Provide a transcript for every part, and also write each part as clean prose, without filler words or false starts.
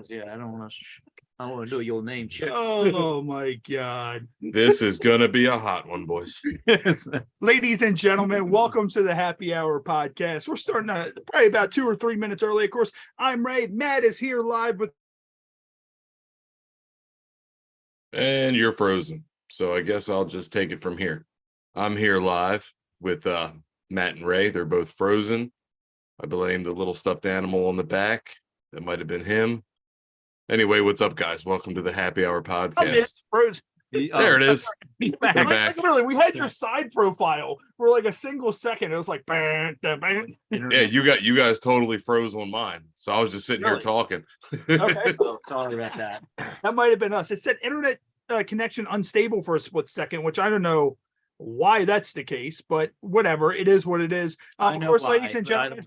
apologize. Yeah, I don't want to do your name check. Oh my God. This is gonna be a hot one, boys. Ladies and gentlemen, welcome to the Happy Hour podcast. We're starting probably about 2 or 3 minutes early. Of course, I'm Ray. Matt is here live with. And you're frozen. So I guess I'll just take it from here. I'm here live with Matt and Ray. They're both frozen. I blame the little stuffed animal on the back. That might have been him. Anyway, what's up, guys? Welcome to the Happy Hour podcast. There it is. Like, really, we had your side profile for like a single second. It was like, bang, bang. Yeah, you guys totally froze on mine. So I was just sitting here talking. Okay. Oh, sorry about that. That might have been us. It said internet connection unstable for a split second, which I don't know why that's the case, but whatever. It is what it is. Of course, ladies and gentlemen,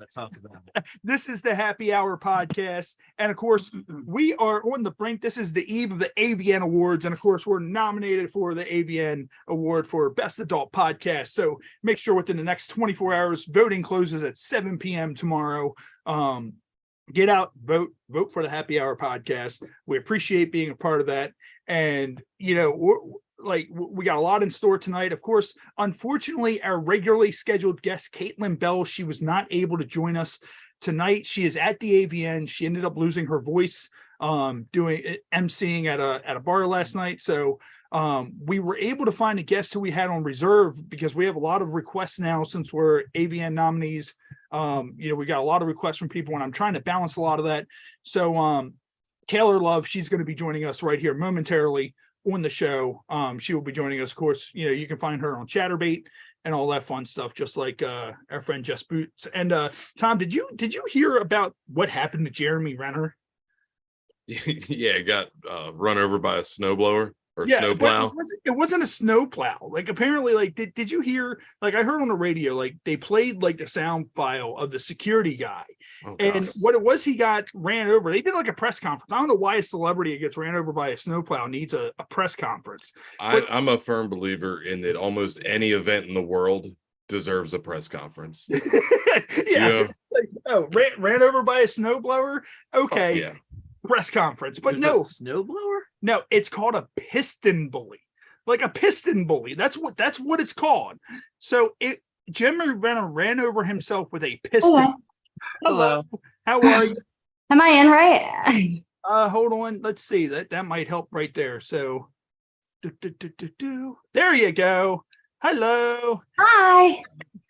this is the Happy Hour podcast. And of course, we are on the brink. This is the eve of the AVN Awards. And of course, we're nominated for the AVN Award for Best Adult Podcast. So make sure within the next 24 hours, voting closes at 7 p.m. tomorrow. Get out, vote for the Happy Hour podcast. We appreciate being a part of that. And, you know, we got a lot in store tonight. Of course, unfortunately, our regularly scheduled guest, Caitlin Bell, she was not able to join us tonight. She is at the AVN. She ended up losing her voice doing emceeing at a bar last night. So we were able to find a guest who we had on reserve because we have a lot of requests now since we're AVN nominees. We got a lot of requests from people and I'm trying to balance a lot of that. So Taylor Love, she's going to be joining us right here momentarily on the show. She will be joining us. Of course, you can find her on Chatterbait and all that fun stuff, just like our friend Jess Boots. And Tom, did you hear about what happened to Jeremy Renner? Yeah, got run over by a snowblower or snowplow. It wasn't a snowplow. Like apparently, like did you hear? Like I heard on the radio, like they played like the sound file of the security guy, and what it was, he got ran over. They did like a press conference. I don't know why a celebrity that gets ran over by a snowplow needs a press conference. I'm a firm believer in that almost any event in the world deserves a press conference. Yeah. Like, ran over by a snowblower. Okay. Yeah. Press conference, but There's a snowblower. No, it's called a piston bully, like a piston bully. That's what it's called. So Jeremy Renner ran over himself with a piston. Hello. How are you? Am I in right? Hold on. Let's see. That might help right there. So, there you go. Hello. Hi.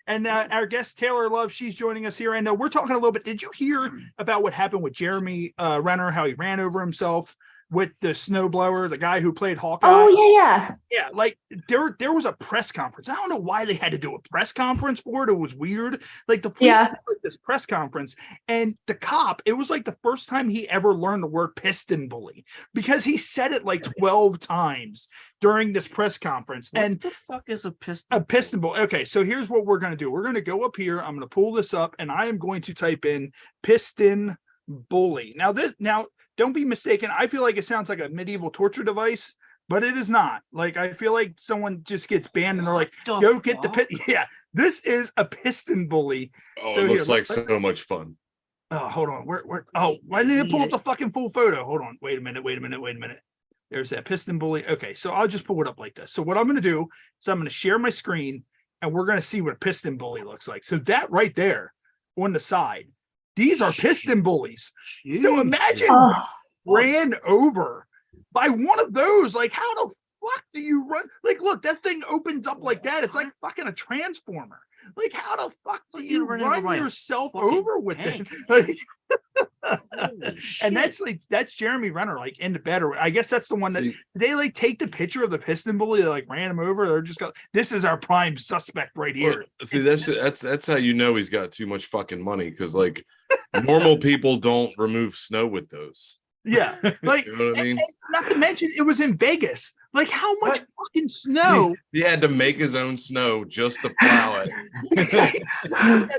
And our guest, Taylor Love, she's joining us here. And we're talking a little bit. Did you hear about what happened with Jeremy Renner, how he ran over himself with the snowblower, the guy who played Hawkeye? Oh, yeah. Yeah, like there was a press conference. I don't know why they had to do a press conference for it. It was weird. Like the police had, like, this press conference, and the cop, it was like the first time he ever learned the word piston bully because he said it like 12 times during this press conference. What the fuck is a piston? A piston bully. Okay, so here's what we're gonna do. We're gonna go up here. I'm gonna pull this up, and I am going to type in piston bully. Now don't be mistaken. I feel like it sounds like a medieval torture device, but it is not. Like, I feel like someone just gets banned and they're like, go get the pit. Yeah, this is a piston bully. Oh, so it looks like so much fun. Oh, hold on. Why didn't it pull up the fucking full photo? Hold on. Wait a minute. There's that piston bully. Okay, so I'll just pull it up like this. So what I'm going to do is I'm going to share my screen and we're going to see what a piston bully looks like. So that right there on the side, these are piston bullies. Jeez. So imagine ran over by one of those. Like, how the fuck do you run? Like, look, that thing opens up like that. It's like fucking a transformer. Like, how the fuck do you run yourself over with it? Like, and that's Jeremy Renner, like in the bed, or I guess that's the one that they like take the picture of the piston bully, they like ran him over. They're just this is our prime suspect right here. Well, see, that's how you know he's got too much fucking money, because like normal people don't remove snow with those. Yeah, like, you know what I mean? And not to mention, it was in Vegas. Like, how much fucking snow? He had to make his own snow just to plow it.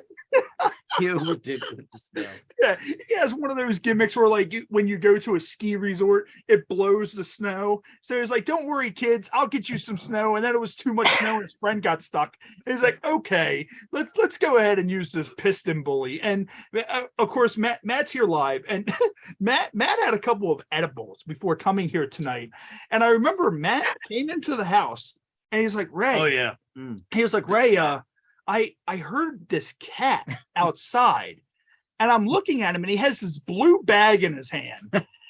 You did with the snow. Yeah, he has one of those gimmicks where, like, when you go to a ski resort, it blows the snow. So he's like, "Don't worry, kids, I'll get you some snow." And then it was too much snow, and his friend got stuck. And he's like, "Okay, let's go ahead and use this piston bully." And of course, Matt's here live, and Matt had a couple of edibles before coming here tonight. And I remember Matt came into the house, and he's like, "Ray," Oh yeah. he was like, "Ray, I heard this cat outside." And I'm looking at him, and he has this blue bag in his hand.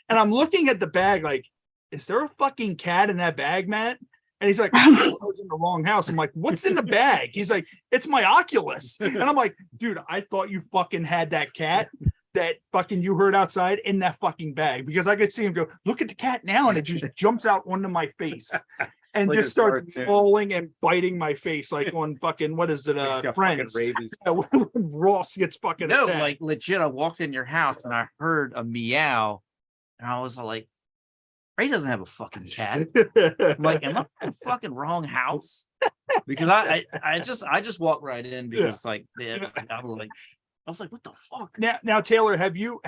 And I'm looking at the bag like, is there a fucking cat in that bag, Matt? And he's like, I was in the wrong house. I'm like, what's in the bag? He's like, it's my Oculus. And I'm like, dude, I thought you fucking had that cat that fucking you heard outside in that fucking bag, because I could see him go, look at the cat now. And it just jumps out onto my face. And Like just a starts cartoon. falling and biting my face like on fucking, what is it, He's got Friends. fucking rabies. When Ross gets fucking No, attacked. like legit, I walked in your house and I heard a meow, and I was like, Ray doesn't have a fucking cat. I'm like, am I in the fucking wrong house? Because I just walked right in because like I was like, what the fuck? Now, Taylor, have you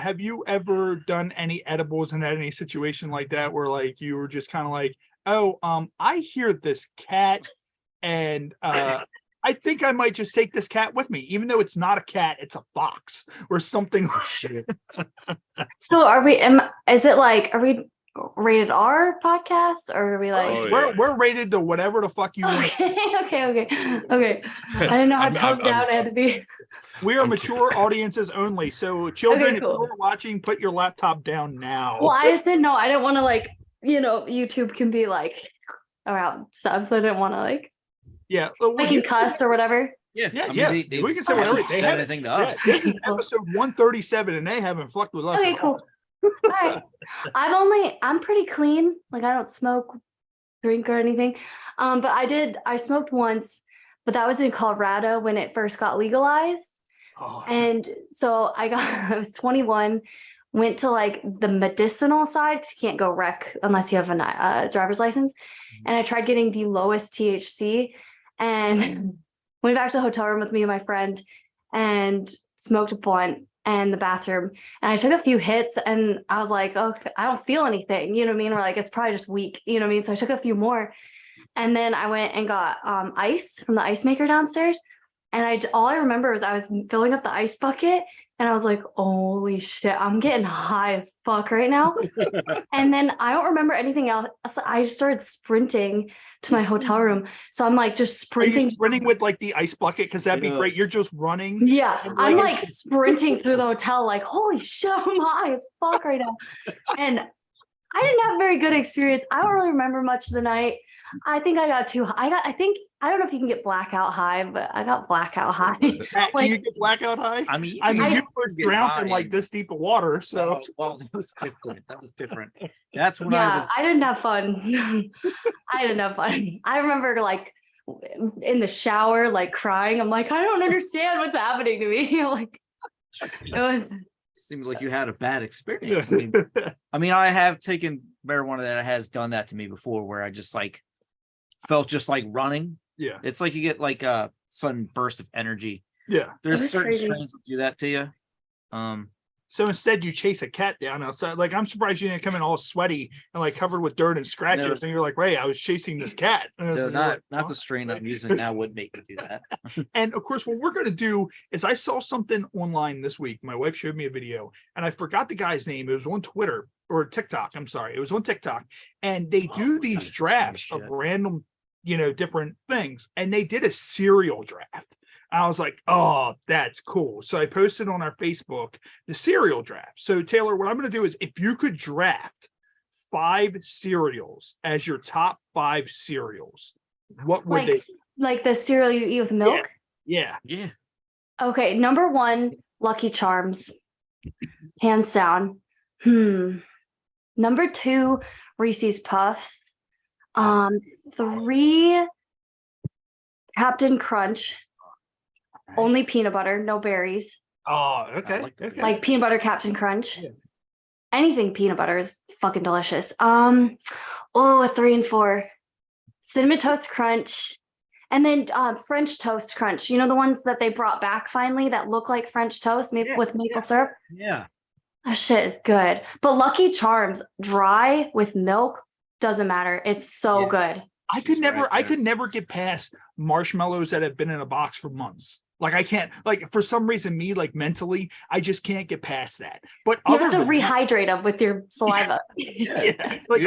ever done any edibles and had any situation like that where like you were just kind of like, oh, I hear this cat, and I think I might just take this cat with me, even though it's not a cat, it's a fox or something. Oh, shit. So are we rated R podcast, or are we like Oh, yeah. We're rated to whatever the fuck you want. okay. I didn't know how toned down I had to be. We are mature audiences only. So children, Okay, cool. if you're watching, put your laptop down now. Well, I just didn't know. I didn't want to like, YouTube can be like around stuff, so I didn't want to like I can cuss or whatever. Yeah, Yeah, I mean, yeah. They We can say haven't whatever. They said haven't- anything to Yeah, us. this is episode 137, and they haven't fucked with us. Okay, at all. cool. All right. I'm pretty clean. Like I don't smoke, drink or anything. But I smoked once, but that was in Colorado when it first got legalized. Oh. And so I was 21, went to like the medicinal side. 'Cause you can't go rec unless you have a driver's license. And I tried getting the lowest THC and went back to the hotel room with me and my friend and smoked a blunt in the bathroom. And I took a few hits and I was like, oh, I don't feel anything. You know what I mean? We're like, it's probably just weak. You know what I mean? So I took a few more. And then I went and got ice from the ice maker downstairs. And all I remember was I was filling up the ice bucket and I was like, holy shit, I'm getting high as fuck right now. And then I don't remember anything else. So I just started sprinting to my hotel room. So I'm like just Are you sprinting. sprinting with like the ice bucket? Because that'd be Yeah. great. You're just running. Yeah, And I'm like- like sprinting through the hotel, like, holy shit, I'm high as fuck right now. And I didn't have a very good experience. I don't really remember much of the night. I think I got too high. I don't know if you can get blackout high, but I got blackout high. Matt, Like- can you get blackout high? I mean, I mean, I- you was get drowned high in like and- this deep of water. So well, that was different. That was different. That's when Yeah, I didn't have fun. I didn't have fun. I remember like in the shower, like crying. I'm like, I don't understand what's happening to me. Like it was. seemed like you had a bad experience. I mean, I have taken marijuana that has done that to me before, where I just like felt just like running. yeah, It's like you get like a sudden burst of energy. yeah. There's That's certain crazy. strains that do that to you. So instead, you chase a cat down outside. Like, I'm surprised you didn't come in all sweaty and like covered with dirt and scratches. No. And you're like, Ray, I was chasing this cat. And, No, you're not like, not "Huh?" the strain I'm using now would make me do that. And of course, what we're going to do is I saw something online this week. My wife showed me a video and I forgot the guy's name. It was on Twitter or TikTok. I'm sorry. It was on TikTok. And they do these that's some drafts of shit. random, different things. And they did a cereal draft. I was like, oh, that's cool. So I posted on our Facebook the cereal draft. So Taylor, what I'm going to do is if you could draft 5 cereals as your top 5 cereals, what would they? Like the cereal you eat with milk. Yeah. Yeah. Okay, number 1, Lucky Charms, hands down. Number 2, Reese's Puffs. 3, Captain Crunch. Only peanut butter, no berries. Oh, okay. like that. Okay. Like peanut butter Captain Crunch. Yeah. Anything peanut butter is fucking delicious. 3 and 4, Cinnamon Toast Crunch And then French toast crunch. You know, the ones that they brought back finally that look like French toast with maple syrup. Yeah. That shit is good. But Lucky Charms dry with milk doesn't matter. It's so good. I could never get past marshmallows that have been in a box for months. Like I can't, like for some reason, me like mentally, I just can't get past that. But you have to rehydrate them with your saliva. Like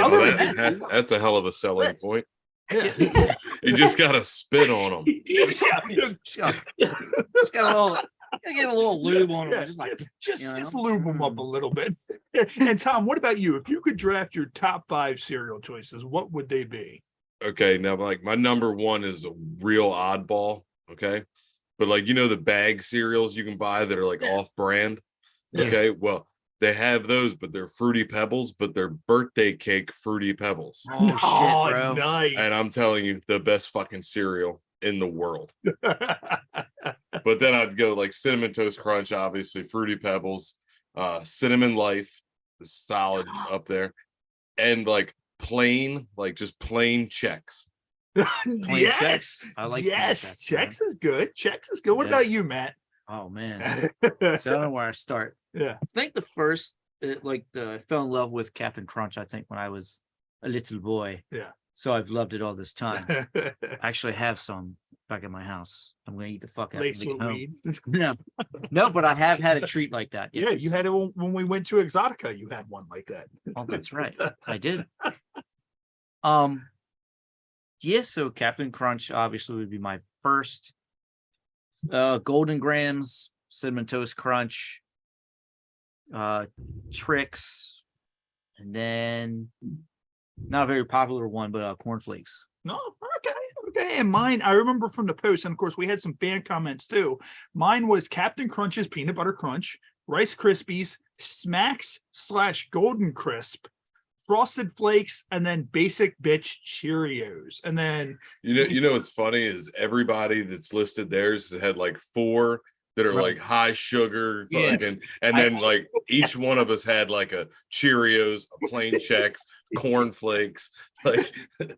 that's a hell of a selling point. Yeah. You just got to spit on them. Just got get a little lube on them. Just lube them up a little bit. And Tom, what about you? If you could draft your top 5 cereal choices, what would they be? Okay, now like my number 1 is a real oddball. Okay. But like, you know, the bag cereals you can buy that are like off-brand. Okay, well, they have those, but they're Fruity Pebbles, but they're birthday cake Fruity Pebbles. Oh, shit, bro. Nice. And I'm telling you, the best fucking cereal in the world. But then I'd go like Cinnamon Toast Crunch, obviously, Fruity Pebbles, Cinnamon Life is solid up there. And like just plain Chex. Yes, I like Chex is good. Chex is good. What about you, Matt? Oh man, so I don't know where I start. Yeah, I think the first, I fell in love with Captain Crunch. I think when I was a little boy. Yeah. So I've loved it all this time. I actually have some back at my house. I'm gonna eat the fuck out of it. No, but I have had a treat like that. Yeah, you had it when we went to Exotica. You had one like that. Oh, that's right. I did. Yeah, so Captain Crunch obviously would be my first. Golden Grams, Cinnamon Toast Crunch, Trix, and then not a very popular one, but cornflakes. No, okay. And mine, I remember from the post, and of course we had some fan comments too. Mine was Captain Crunch's Peanut Butter Crunch, Rice Krispies, Smacks / Golden Crisp, Frosted Flakes, and then Basic Bitch Cheerios. And then you know what's funny is everybody that's listed theirs had like 4 that are like high sugar fucking, and then like each one of us had like a Cheerios, a plain Chex, cornflakes, like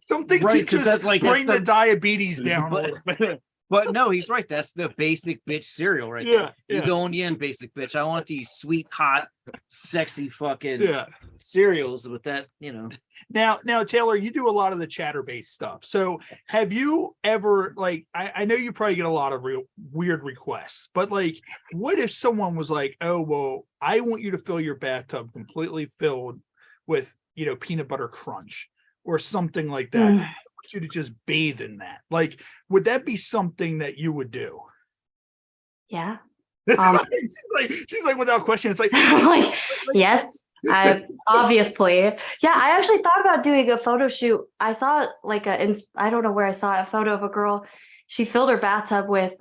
something to just bring the diabetes down. But no, he's right. That's the Basic Bitch cereal right there. You go in the end, Basic Bitch. I want these sweet, hot, sexy fucking cereals with that, you know. Now, Taylor, you do a lot of the chatter-based stuff. So have you ever, like, I know you probably get a lot of real weird requests, but like, what if someone was like, oh, well, I want you to fill your bathtub completely filled with, you know, peanut butter crunch or something like that. You to just bathe in that, like, would that be something that you would do? Yeah. She's like without question. It's like, like yes, I obviously. Yeah, I actually thought about doing a photo shoot. I saw like I don't know where I saw a photo of a girl. She filled her bathtub with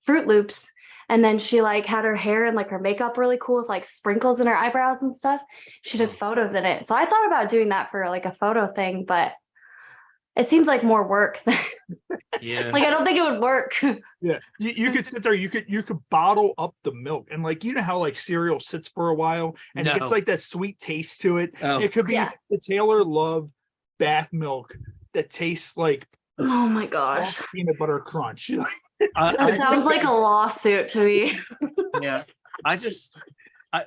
Fruit Loops, and then she like had her hair and like her makeup really cool with like sprinkles in her eyebrows and stuff. She took photos in it. So I thought about doing that for like a photo thing, but it seems like more work. Yeah. Like I don't think it would work. Yeah. You could sit there, you could bottle up the milk. And like, you know how like cereal sits for a while and it gets like that sweet taste to it. Oh. It could be the Taylor Love bath milk that tastes like oh my gosh. Peanut butter crunch. That sounds like a lawsuit to me. Yeah.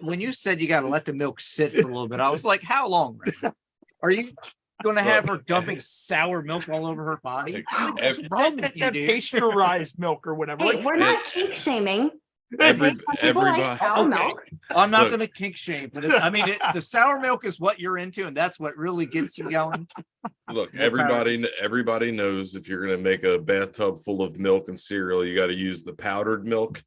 When you said you gotta let the milk sit for a little bit, I was like, how long, Renner? Are you going to have her dumping sour milk all over her body? What's wrong with you, that dude? Pasteurized milk or whatever. Hey, we're not kink shaming. Everybody. I'm not going to kink shame, but I mean, the sour milk is what you're into, and that's what really gets you going. Look, everybody knows if you're going to make a bathtub full of milk and cereal, you got to use the powdered milk.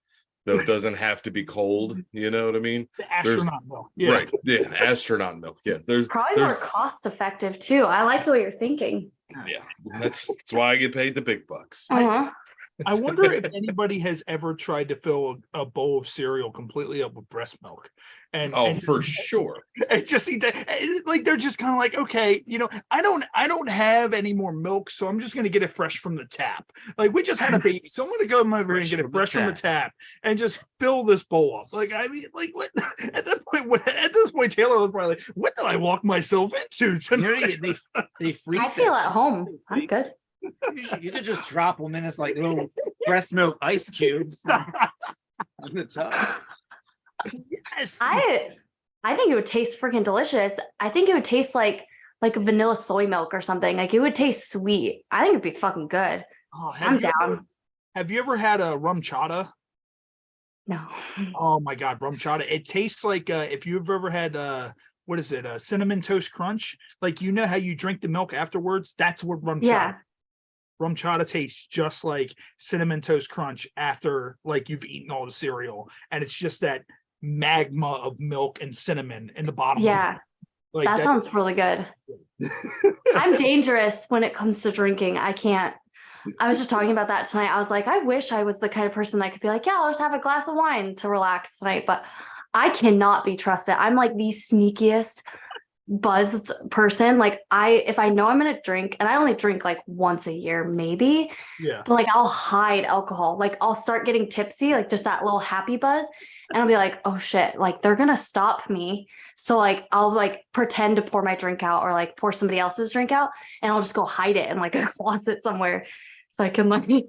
Though it doesn't have to be cold, you know what I mean? The astronaut milk. Yeah. Right. Yeah, astronaut milk. Yeah. There's more cost effective too. I like the way you're thinking. Yeah. That's why I get paid the big bucks. I wonder if anybody has ever tried to fill a bowl of cereal completely up with breast milk. And for sure. It just like they're just kind of like, okay, you know, I don't have any more milk, so I'm just gonna get it fresh from the tap. Like we just had a baby, so I'm gonna go over and get it fresh from the tap and just fill this bowl up. Like I mean, like what at this point, Taylor was probably like, what did I walk myself into tonight? They freeze. I feel at home. I'm good. You could just drop them in as like little breast milk ice cubes on the top. Yes. I think it would taste freaking delicious. I think it would taste like vanilla soy milk or something. Like it would taste sweet. I think it'd be fucking good. Oh, I'm down. Have you ever had a rum chata? No. Oh my God, rum chata. It tastes like if you've ever had what is it? A cinnamon toast crunch? Like you know how you drink the milk afterwards? That's what rum chata. Rum chata tastes just like cinnamon toast crunch after like you've eaten all the cereal. And it's just that magma of milk and cinnamon in the bottom. Yeah. Like that sounds really good. I'm dangerous when it comes to drinking. I can't. I was just talking about that tonight. I was like, I wish I was the kind of person that could be like, yeah, I'll just have a glass of wine to relax tonight. But I cannot be trusted. I'm like the sneakiest buzzed person. Like if I know I'm going to drink, and I only drink like once a year, maybe. Yeah. But like I'll hide alcohol. Like I'll start getting tipsy, like just that little happy buzz. And I'll be like, oh shit, like they're going to stop me. So like, I'll like pretend to pour my drink out or like pour somebody else's drink out, and I'll just go hide it in like a closet somewhere so I can like, it's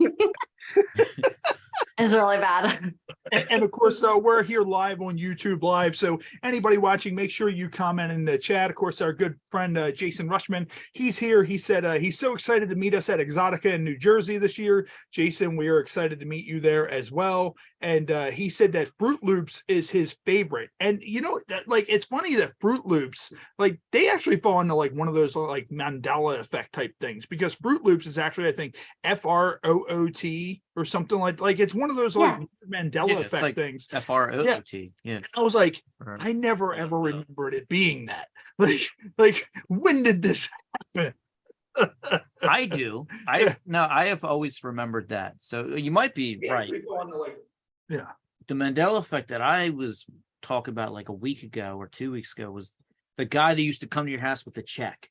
really bad. And of course, we're here live on YouTube Live. So anybody watching, make sure you comment in the chat. Of course, our good friend Jason Rushman, he's here. He said he's so excited to meet us at Exotica in New Jersey this year. Jason, we are excited to meet you there as well. And he said that Fruit Loops is his favorite. And you know, like it's funny that Fruit Loops, like they actually fall into like one of those like Mandela effect type things, because Fruit Loops is actually, I think, FROOT or something like it's one of those like Mandela effect like things. FROOT. Yeah. I was like, I never ever remembered it being that. Like when did this happen? I do. I have always remembered that. So you might be right. Yeah. The Mandela effect that I was talking about like a week ago or 2 weeks ago was the guy that used to come to your house with a check,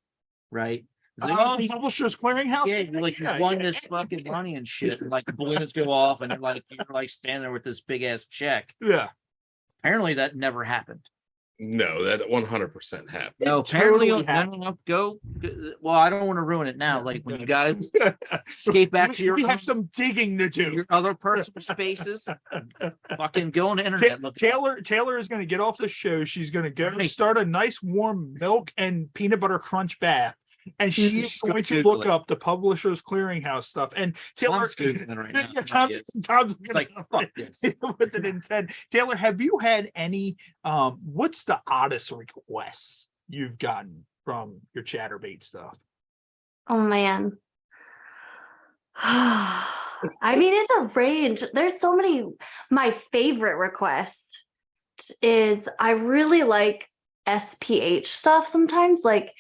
right? It's like, Publishers Clearinghouse. Yeah, like you won this fucking money and shit, and like the balloons go off, and you're like standing there with this big ass check. Yeah. Apparently, that never happened. No, that 100% happened. No, apparently, no, go. Well, I don't want to ruin it now. Like when you guys skate back to we have some digging to do. Your other personal spaces. Fucking go on the internet. Taylor is going to get off the show. She's going to go start a nice warm milk and peanut butter crunch bath. And she's going to look up the Publishers Clearinghouse stuff. And Taylor, Tom's like, fuck this. With an intent. Taylor, have you had any? What's the oddest requests you've gotten from your Chatterbait stuff? Oh man. I mean, it's a range. There's so many. My favorite request is I really like SPH stuff sometimes. Like,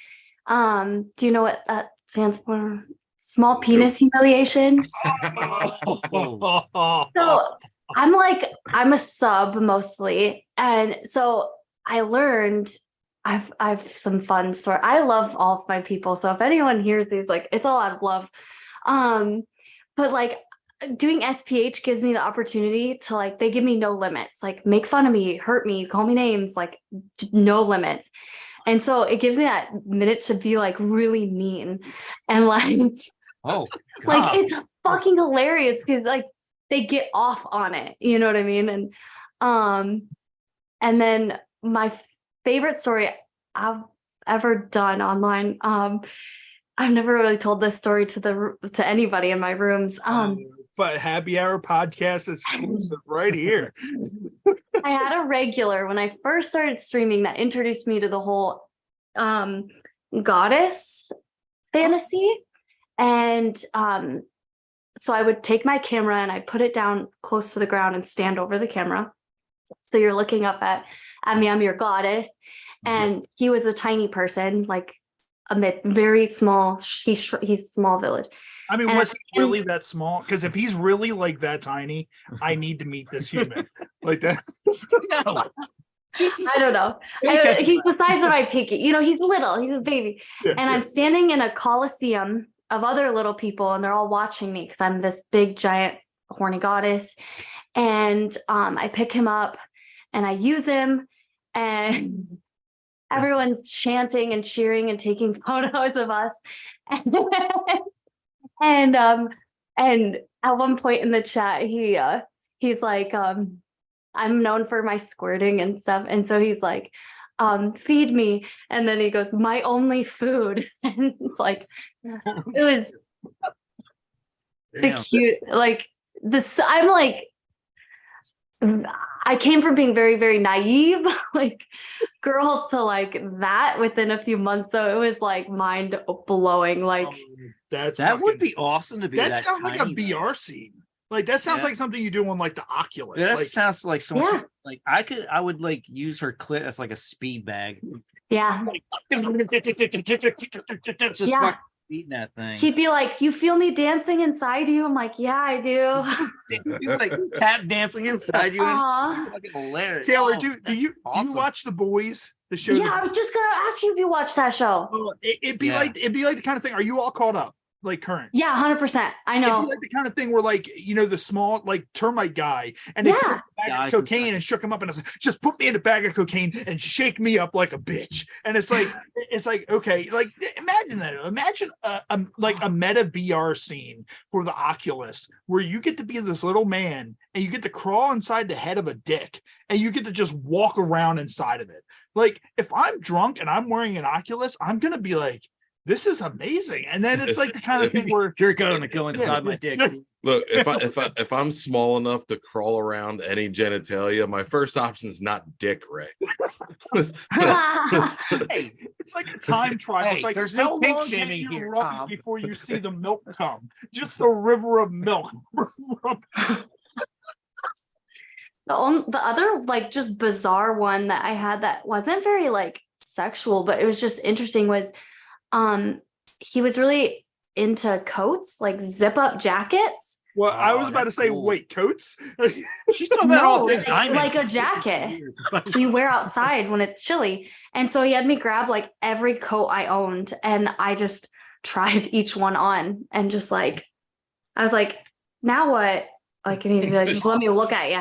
do you know what that stands for? Small penis humiliation. So I'm a sub mostly. And so I learned I've some fun story. I love all of my people. So if anyone hears these, like it's all out of love. But like doing SPH gives me the opportunity to like, they give me no limits, like make fun of me, hurt me, call me names, like no limits. And so it gives me that minute to be like really mean and like, oh, God. Like it's fucking hilarious because like they get off on it, you know what I mean? And then my favorite story I've ever done online. I've never really told this story to anybody in my rooms. But Happy Hour podcast is exclusive right here. I had a regular when I first started streaming that introduced me to the whole goddess fantasy. And so I would take my camera and I'd put it down close to the ground and stand over the camera. So you're looking up at me, I'm your goddess. And he was a tiny person, like very small. He's small village. I mean, was he really that small? Because if he's really like that tiny, I need to meet this human like that. No. Jesus. I don't know. He's the size of my pinky. You know, he's little. He's a baby. And I'm standing in a coliseum of other little people, and they're all watching me because I'm this big, giant, horny goddess. And I pick him up, and I use him, and everyone's chanting and cheering and taking photos of us. And at one point in the chat, he's like, I'm known for my squirting and stuff. And so he's like, feed me. And then he goes, my only food. And it's like, it was the cute, like this. I'm like, I came from being very, very naive, like girl, to like that within a few months. So it was like mind blowing. Like that would be awesome to be. That sounds like a VR scene. Like that sounds like something you do on like the Oculus. Yeah, that sounds like so much. Like I would like use her clit as like a speed bag. Yeah. Just like beating that thing. He'd be like, "You feel me dancing inside you?" I'm like, "Yeah, I do." He's like tap dancing inside you. And it's fucking hilarious. Taylor, do you watch The Boys? The show? Yeah, I was just gonna ask you if you watched that show. It'd be like the kind of thing. Are you all caught up? Like current? Yeah, 100%. I know. It'd be like the kind of thing where, like, you know, the small like termite guy, and they put a bag of cocaine and shook him up, and it's like, just put me in a bag of cocaine and shake me up like a bitch. And it's like okay, like imagine that. Imagine like a meta VR scene for the Oculus where you get to be this little man and you get to crawl inside the head of a dick and you get to just walk around inside of it. Like if I'm drunk and I'm wearing an Oculus, I'm gonna be like, this is amazing. And then it's like the kind of thing where you're going to go inside my dick. Look, if I'm small enough to crawl around any genitalia, my first option is not dick, Ray. Hey, it's like a time trial. Hey, it's like there's no pink long shaming can you here, rub Tom. before you see the milk come. Just a river of milk. The other like just bizarre one that I had that wasn't very like sexual, but it was just interesting was he was really into coats, like zip up jackets. Well, I was about to say, wait, coats? She's talking about all things I'm like a jacket you wear outside when it's chilly. And so he had me grab like every coat I owned and I just tried each one on and just like, I was like, now what? Like, you need to be like, just let me look at you.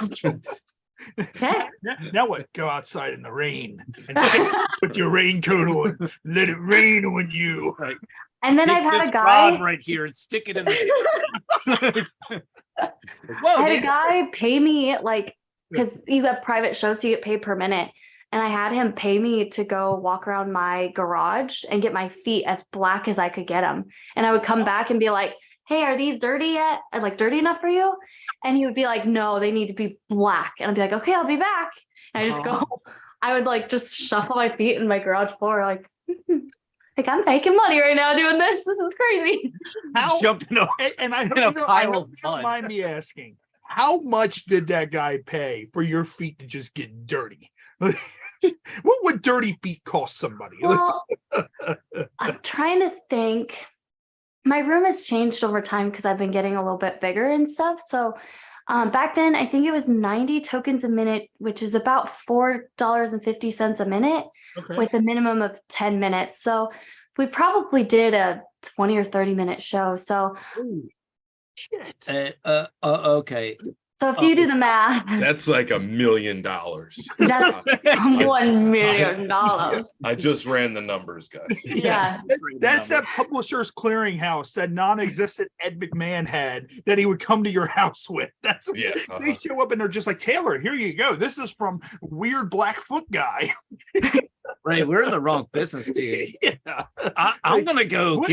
Okay. Now what? Go outside in the rain and stick with your raincoat on. Let it rain on you. Like, and then I've had a guy right here and stick it in the. I had a guy pay me like because you have private shows, so you get paid per minute. And I had him pay me to go walk around my garage and get my feet as black as I could get them. And I would come back and be like, "Hey, are these dirty yet? Like dirty enough for you?" And he would be like, "No, they need to be black." And I'd be like, "Okay, I'll be back." And I just go, I would like just shuffle my feet in my garage floor, like I'm making money right now doing this. This is crazy. How jumping and I don't mind me asking, how much did that guy pay for your feet to just get dirty? What would dirty feet cost somebody? Well, I'm trying to think. My room has changed over time because I've been getting a little bit bigger and stuff. So back then, I think it was 90 tokens a minute, which is about $4.50 a minute with a minimum of 10 minutes. So we probably did a 20 or 30 minute show. So shit. Okay. So if you do the math, that's like $1 million. That's $1 million. I just ran the numbers, guys. Yeah. That's that Publishers Clearinghouse that non-existent Ed McMahon had that he would come to your house with. That's they show up and they're just like, "Taylor, here you go. This is from Weird Blackfoot Guy." Right, we're in the wrong business, dude. Yeah. I'm gonna go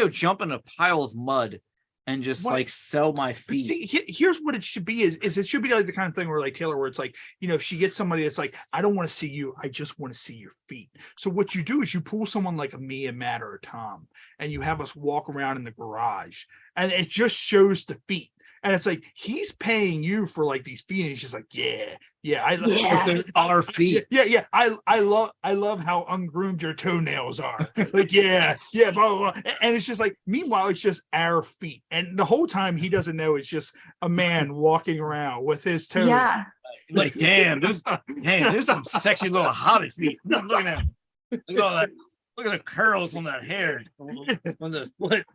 jump in a pile of mud and just like sell my feet. See, here's what it should be is it should be like the kind of thing where like Taylor, where it's like, you know, if she gets somebody that's like, "I don't want to see you, I just want to see your feet." So what you do is you pull someone like a me, and Matt, or a Tom, and you have us walk around in the garage, and it just shows the feet. And it's like, he's paying you for like these feet. And he's just like, our feet. Yeah. I love how ungroomed your toenails are. Like, blah, blah, blah. And it's just like, meanwhile, it's just our feet. And the whole time he doesn't know it's just a man walking around with his toes. Yeah. Like, there's some sexy little hottie feet. Look at that. Look at all that. Look at the curls on that hair. On the foot.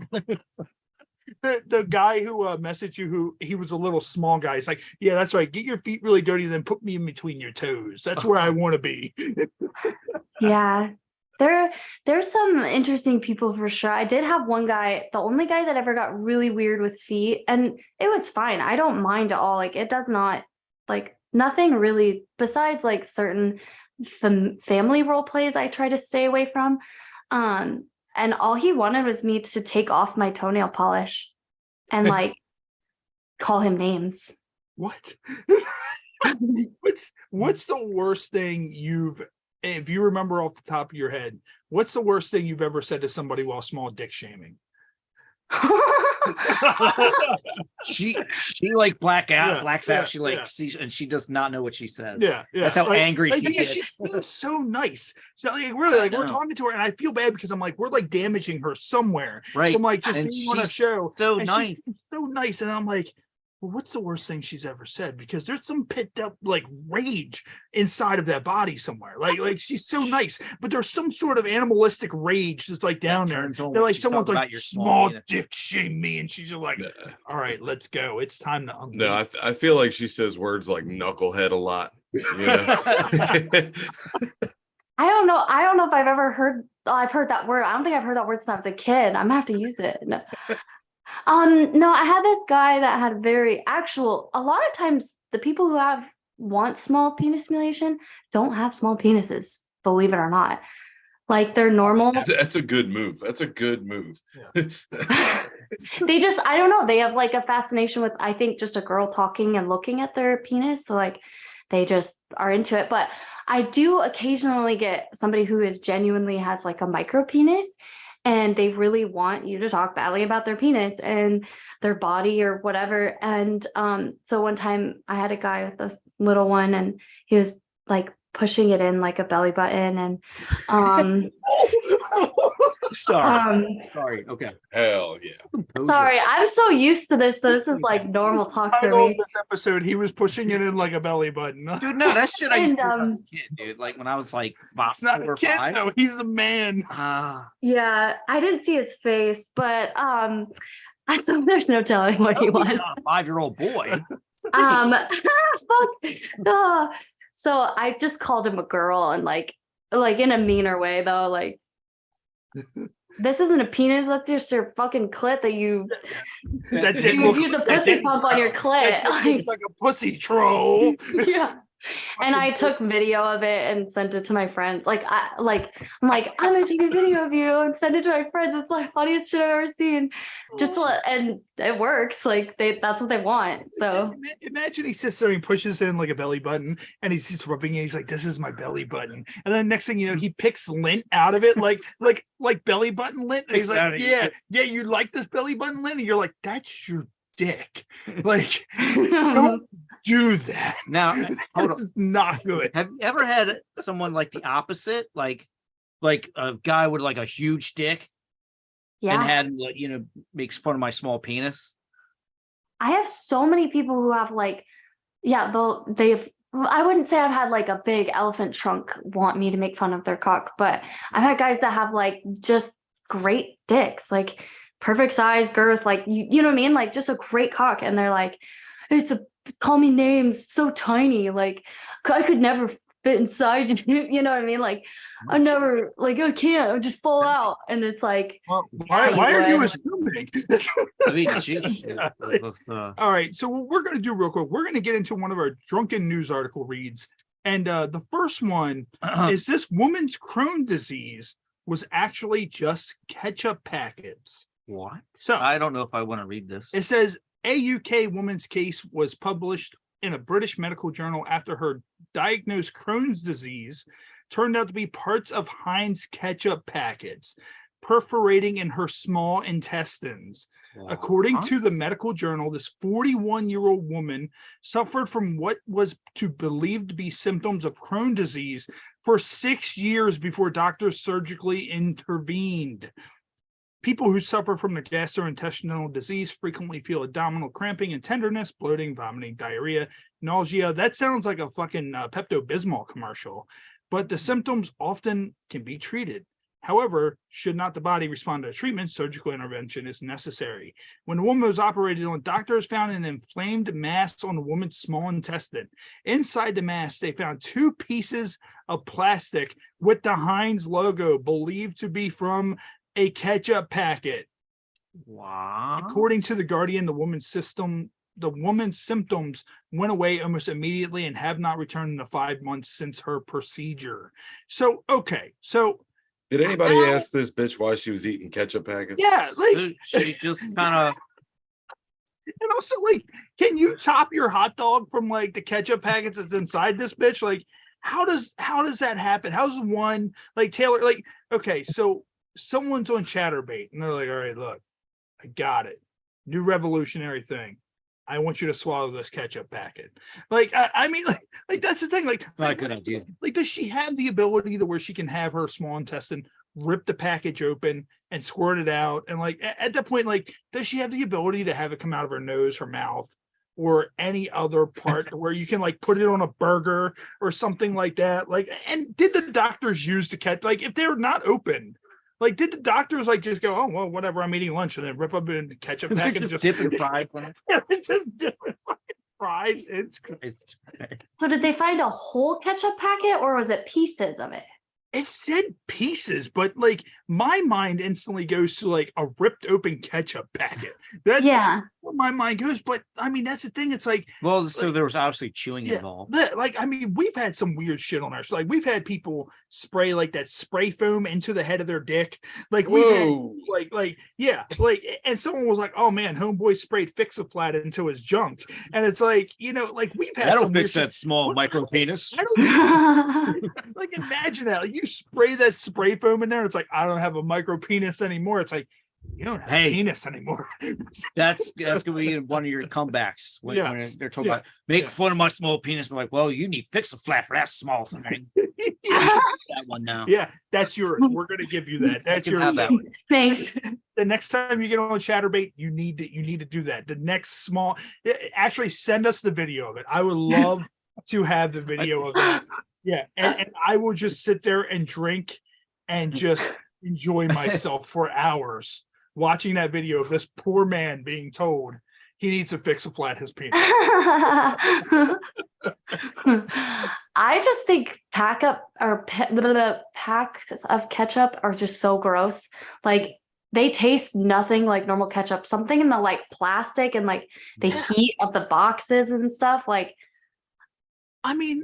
The guy who messaged you, who he was a little small guy, he's like, "Yeah, that's right. Get your feet really dirty, then put me in between your toes. That's where I want to be." Yeah. There's some interesting people for sure. I did have one guy, the only guy that ever got really weird with feet, and it was fine. I don't mind at all. Like it does not like nothing really besides like certain family role plays I try to stay away from. And all he wanted was me to take off my toenail polish and like call him names. What? What's the worst thing if you remember off the top of your head, what's the worst thing you've ever said to somebody while small dick shaming? she like blacks out. She like sees and she does not know what she says. Yeah. That's how angry she gets. She seems so nice. So like really, like we're talking to her, and I feel bad because I'm like, we're like damaging her somewhere. Right. I'm like just being on a show. So nice. So nice. And I'm like, well, what's the worst thing she's ever said? Because there's some pent up like rage inside of that body somewhere. Like she's so nice, but there's some sort of animalistic rage that's like down there. They're like someone's like small dick shame me, and she's just like, all right, let's go. It's time to unleash. No, I feel like she says words like knucklehead a lot. You know? I don't know if I've ever heard. I've heard that word. I don't think I've heard that word since I was a kid. I'm gonna have to use it. No. No, I had this guy that had a lot of times the people who want small penis stimulation don't have small penises, believe it or not. Like they're normal. That's a good move. They just, I don't know. They have like a fascination with, I think, just a girl talking and looking at their penis. So like they just are into it. But I do occasionally get somebody who is genuinely has like a micro penis. And they really want you to talk badly about their penis and their body or whatever. And so one time I had a guy with a little one, and he was like pushing it in like a belly button. And sorry. Okay. Hell yeah. Sorry, I'm so used to this. So this is like normal talk for me. This episode, he was pushing it in like a belly button. Dude, no, that shit I used to do as a kid, dude. Like when I was like, it's not a kid, no, he's a man. Yeah, I didn't see his face, but so there's no telling what he was. He's not a 5-year-old boy. Fuck. So I just called him a girl, and like in a meaner way though, like this isn't a penis, that's just your fucking clit that you use a pussy pump on your clit. It's like a pussy troll. Yeah. And I took video of it and sent it to my friends. I'm gonna take a video of you and send it to my friends. It's the funniest shit I've ever seen. And it works. Like that's what they want. So imagine he sits there and pushes in like a belly button, and he's just rubbing it. He's like, "This is my belly button." And then next thing you know, he picks lint out of it, like belly button lint. And he's like, "Yeah, you like this belly button lint?" And you're like, "That's your dick." Like, don't do that. Now, hold on. Not good. Have you ever had someone like the opposite, like a guy with like a huge dick, and had makes fun of my small penis? I have so many people who have like, I wouldn't say I've had like a big elephant trunk want me to make fun of their cock, but I've had guys that have like just great dicks, like perfect size, girth, like you know what I mean, like just a great cock, and they're like, call me names, so tiny, like I could never fit inside you, you know what I mean, like I never, like I can't, I just fall out. And it's like, well, why are you assuming? All right, so what we're going to do real quick, we're going to get into one of our drunken news article reads, and the first one is this woman's Crohn's disease was actually just ketchup packets. What? So I don't know if I want to read this. It says a UK woman's case was published in a British medical journal after her diagnosed Crohn's disease turned out to be parts of Heinz Ketchup Packets perforating in her small intestines. Wow. According to the medical journal, this 41-year-old woman suffered from what was believed to be symptoms of Crohn's disease for 6 years before doctors surgically intervened. People who suffer from the gastrointestinal disease frequently feel abdominal cramping and tenderness, bloating, vomiting, diarrhea, nausea. That sounds like a fucking Pepto-Bismol commercial, but the symptoms often can be treated. However, should not the body respond to treatment, surgical intervention is necessary. When the woman was operated on, doctors found an inflamed mass on the woman's small intestine. Inside the mass, they found 2 pieces of plastic with the Heinz logo, believed to be from a ketchup packet. Wow. According to the Guardian, the woman's symptoms went away almost immediately and have not returned in the 5 months since her procedure. So, okay. So did anybody ask this bitch why she was eating ketchup packets? Yeah, like she just kind of. And also, like, can you top your hot dog from like the ketchup packets that's inside this bitch? Like, how does that happen? How's one like Taylor? Like, okay, so someone's on Chatterbait and they're like, all right, look, I got it. New revolutionary thing. I want you to swallow this ketchup packet. Like, I mean, like that's the thing. Like, not a good idea. Like, does she have the ability to where she can have her small intestine rip the package open and squirt it out? And like, at that point, like, does she have the ability to have it come out of her nose, her mouth, or any other part where you can like put it on a burger or something like that? Like, and did the doctors use the catch? Like, if they're not open, like, did the doctors like just go, oh well, whatever, I'm eating lunch, and then rip up in the ketchup packet and just dip and fry? Yeah, it's just dipping fries. So did they find a whole ketchup packet or was it pieces of it? It said pieces, but like my mind instantly goes to like a ripped open ketchup packet. That's where my mind goes. But I mean, that's the thing. It's like, well, so there was obviously chewing involved. Like, I mean, we've had some weird shit on our show. Like, we've had people spray like that spray foam into the head of their dick. Like, we've had and someone was like, "Oh man, homeboy sprayed Fix-A-Flat into his junk," and it's like, you know, like we've had. That'll fix that small micro penis. Like, imagine that. Like, you spray that spray foam in there. It's like, I don't have a micro penis anymore. It's like, you don't have a penis anymore. that's gonna be one of your comebacks when they're talking about make fun of my small penis. But like, well, you need Fix-A-Flat for that small thing. That one now. Yeah, that's yours. We're gonna give you that. That's yours. Thanks. The next time you get on Chatterbait, you need to do that. The next small, actually send us the video of it. I would love to have the video of that. Yeah, and I will just sit there and drink and just enjoy myself for hours watching that video of this poor man being told he needs to Fix-A-Flat his penis. I just think packs of ketchup are just so gross. Like, they taste nothing like normal ketchup. Something in the like plastic and like the heat of the boxes and stuff. Like, I mean,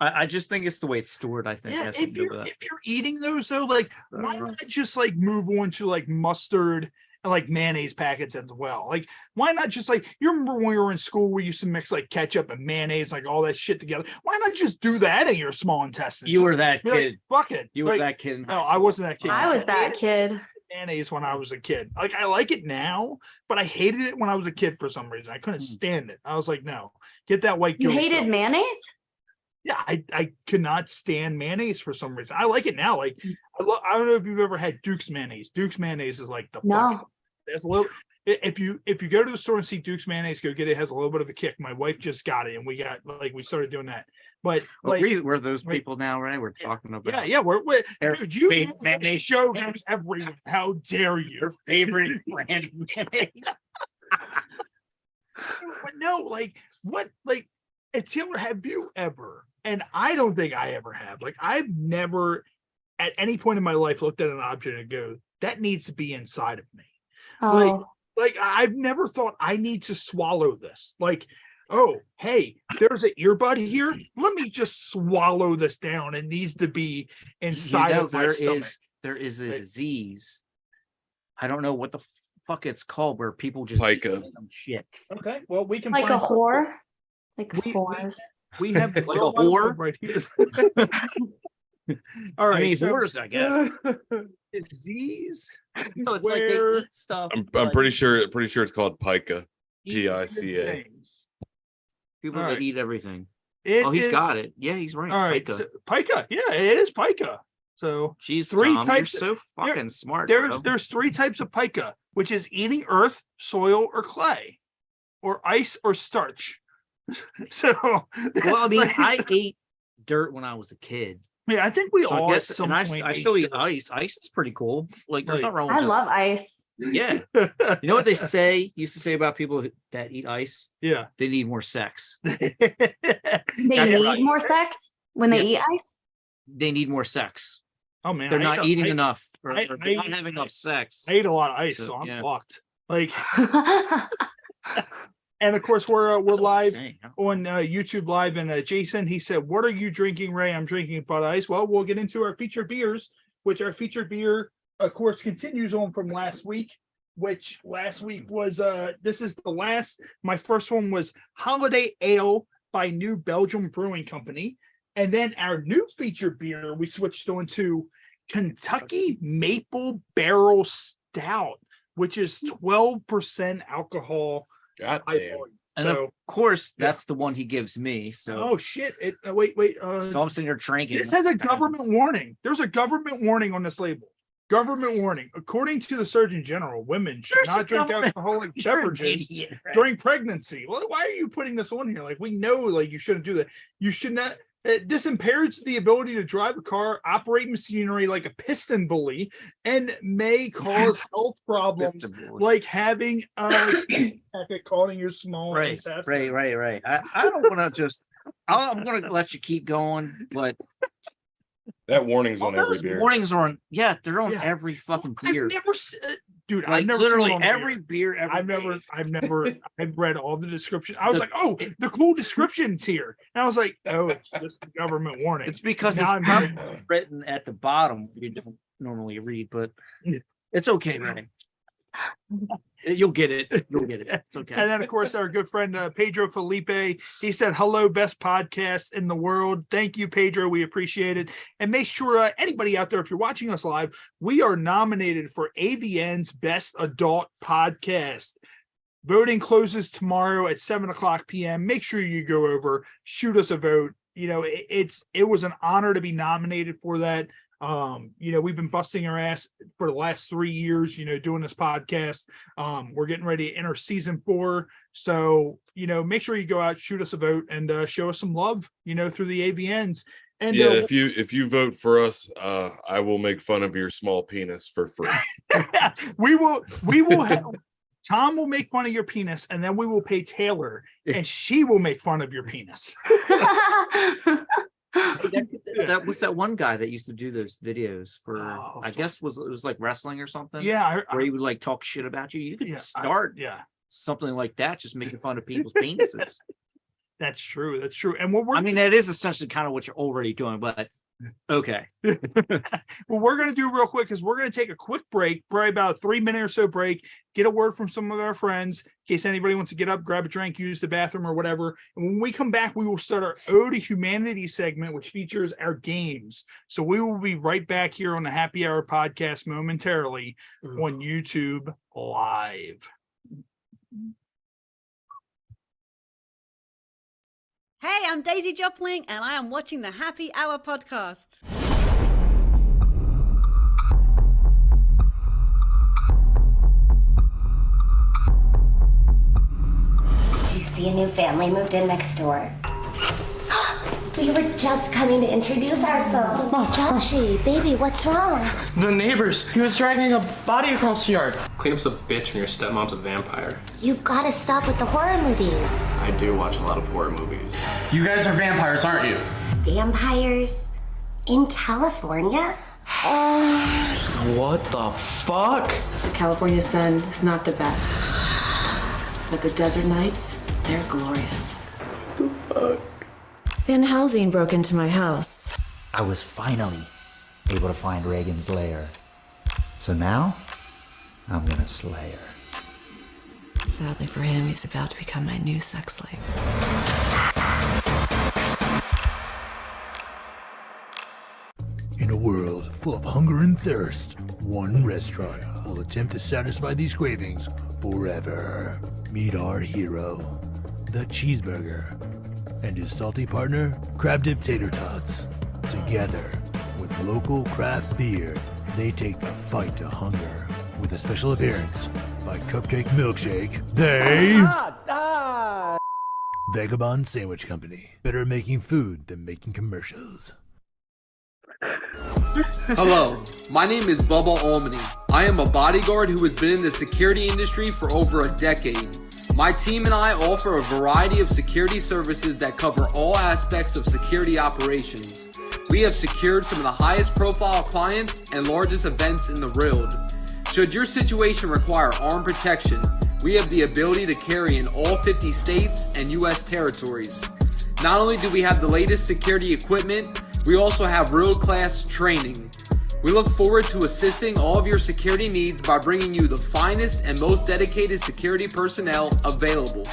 I just think it's the way it's stored. I think if you're eating those though, like, why not just like move on to like mustard and like mayonnaise packets as well? Like, why not just like, you remember when we were in school, we used to mix like ketchup and mayonnaise, like all that shit together. Why not just do that in your small intestines? You were that kid. Like, fuck it. You were that kid. No, I wasn't that kid. I was that kid. Mayonnaise when I was a kid. Like, I like it now, but I hated it when I was a kid for some reason. I couldn't stand it. I was like, no, get that white. You hated mayonnaise? Yeah, I could not stand mayonnaise for some reason. I like it now. Like, I don't know if you've ever had Duke's mayonnaise. Duke's mayonnaise is like the there's a little. If you go to the store and see Duke's mayonnaise, go get it. It has a little bit of a kick. My wife just got it, and we started doing that. But like, we're those people now, right? We're talking about we're dude, you mayonnaise show goes everywhere. How dare you? Your favorite brand mayonnaise. But no, like, what, like, Taylor, have you ever? And I don't think I ever have. Like, I've never, at any point in my life, looked at an object and go, that needs to be inside of me. Like I've never thought I need to swallow this. Like, oh, hey, there's an earbud here. Let me just swallow this down. It needs to be inside of my stomach. There is a disease. I don't know what the fuck it's called, where people just pica. Shit. Okay, well, we can like a whore. Like whores. We have like a whore right here. All right, whores, I guess. Disease. No, it's like they eat stuff. I'm pretty sure it's called pica. Pica. People that eat everything. He's got it. Yeah, he's right. All right, pica. So, pica. Yeah, it is pica. So she's three Tom, types. You're so fucking smart. There's 3 types of pica, which is eating earth, soil, or clay, or ice or starch. So, well, I mean, I ate dirt when I was a kid, Yeah, I think we So all I at guess, some and point. I still eat ice. Ice is pretty cool. Like there's Right. nothing wrong with I just, love ice. yeah. You know what they used to say about people that eat ice? Yeah. They need more sex. They That's need right. more sex when they Yeah. eat ice. They need more sex. Oh man, They're not eating I, enough, or I- they're not having enough sex. I ate a lot of ice, So, so I'm yeah. fucked. Like, and of course we're That's what I'm live saying. on YouTube Live, and Jason, he said, "What are you drinking, Ray?" I'm drinking Bud Ice. Well, we'll get into our featured beers, which our featured beer, of course, continues on from last week. Which last week was this is the last. My first one was Holiday Ale by New Belgium Brewing Company, and then our new featured beer we switched on to Kentucky Maple Barrel Stout, which is 12% alcohol. God by damn. volume. And So, of course, that's the one he gives me. So, oh shit! Wait. so I'm sitting here drinking. This has a government warning. There's a government warning on this label. Government warning. According to the Surgeon General, women should There's a not drink government- alcoholic You're an beverages idiot, right? during pregnancy. Well, why are you putting this on here? Like, we know, like, you shouldn't do that. You should not. This impairs the ability to drive a car, operate machinery like a piston bully, and may cause health problems like having a packet caught in your small Right. intestine. Right. I don't want to just. I'm going to let you keep going, but That warning's on every those beer. warnings are on. Yeah, they're on Yeah. every fucking I've beer. never, dude. Like I've never literally seen it on every beer. beer. I've read all the description. I was like, oh, the cool description's here. And I was like, oh, it's just the government warning. It's because Now it's I'm probably written at the bottom. You don't normally read, but it's okay, Renner. You'll get it. You'll get it. It's okay. And then, of course, our good friend Pedro Felipe, he said, hello, best podcast in the world. Thank you, Pedro. We appreciate it. And make sure anybody out there, if you're watching us live, we are nominated for AVN's Best Adult Podcast. Voting closes tomorrow at 7:00 p.m. Make sure you go over, shoot us a vote. You know, it was an honor to be nominated for that. You know, we've been busting our ass for the last 3 years, you know, doing this podcast. We're getting ready to enter season 4. So, you know, make sure you go out, shoot us a vote, and show us some love, you know, through the AVNs. And Yeah, if you vote for us, I will make fun of your small penis for free. we will have Tom will make fun of your penis, and then we will pay Taylor, and she will make fun of your penis. That was that one guy that used to do those videos for. I guess it was like wrestling or something. Yeah, where he would like talk shit about you. You could Yeah, start something like that, just making fun of people's penises. That's true. That's true. And what we're I mean, that is essentially kind of what you're already doing, but okay. What we're going to do real quick is we're going to take a quick break, probably about a 3-minute or so break, get a word from some of our friends in case anybody wants to get up, grab a drink, use the bathroom or whatever. And when we come back, we will start our Ode to Humanity segment, which features our games. So we will be right back here on the Happy Hour podcast momentarily on YouTube Live. Hey, I'm Daisy Jopling, and I am watching the Happy Hour podcast. Did you see a new family moved in next door? We were just coming to introduce ourselves. Joshy, baby, what's wrong? The neighbors. He was dragging a body across the yard. Cleanup's a bitch when your stepmom's a vampire. You've got to stop with the horror movies. I do watch a lot of horror movies. You guys are vampires, aren't you? Vampires? In California? What the fuck? The California sun is not the best, but the desert nights, they're glorious. What the fuck? Van Helsing broke into my house. I was finally able to find Reagan's lair. So now, I'm gonna slay her. Sadly for him, he's about to become my new sex slave. In a world full of hunger and thirst, one restaurant will attempt to satisfy these cravings forever. Meet our hero, the cheeseburger, and his salty partner, crab dip tater tots. Together, with local craft beer, they take the fight to hunger. With a special appearance by Cupcake Milkshake, they... Vagabond Sandwich Company. Better making food than making commercials. Hello, my name is Bubba Almany. I am a bodyguard who has been in the security industry for over a decade. My team and I offer a variety of security services that cover all aspects of security operations. We have secured some of the highest profile clients and largest events in the world. Should your situation require armed protection, we have the ability to carry in all 50 states and U.S. territories. Not only do we have the latest security equipment, we also have world-class training. We look forward to assisting all of your security needs by bringing you the finest and most dedicated security personnel available.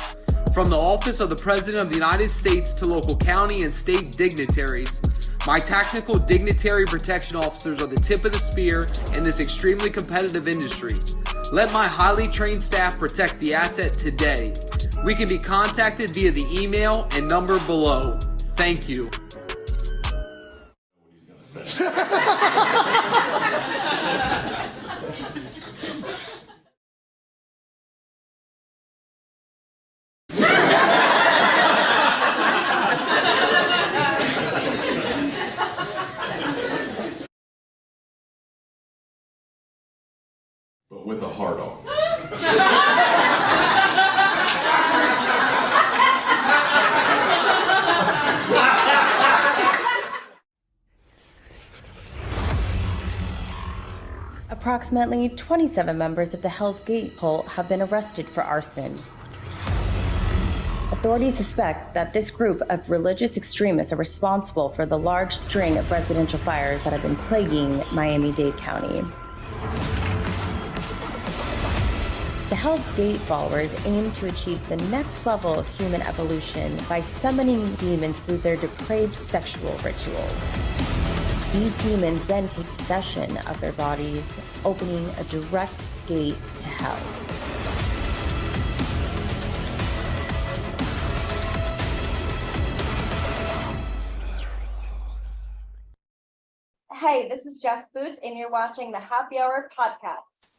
From the Office of the President of the United States to local county and state dignitaries, my tactical dignitary protection officers are the tip of the spear in this extremely competitive industry. Let my highly trained staff protect the asset today. We can be contacted via the email and number below. Thank you. But with a hard on. Approximately 27 members of the Hell's Gate cult have been arrested for arson. Authorities suspect that this group of religious extremists are responsible for the large string of residential fires that have been plaguing Miami-Dade County. The Hell's Gate followers aim to achieve the next level of human evolution by summoning demons through their depraved sexual rituals. These demons then take possession of their bodies, opening a direct gate to hell. Hey, this is Jess Boots, and you're watching the Happy Hour Podcast.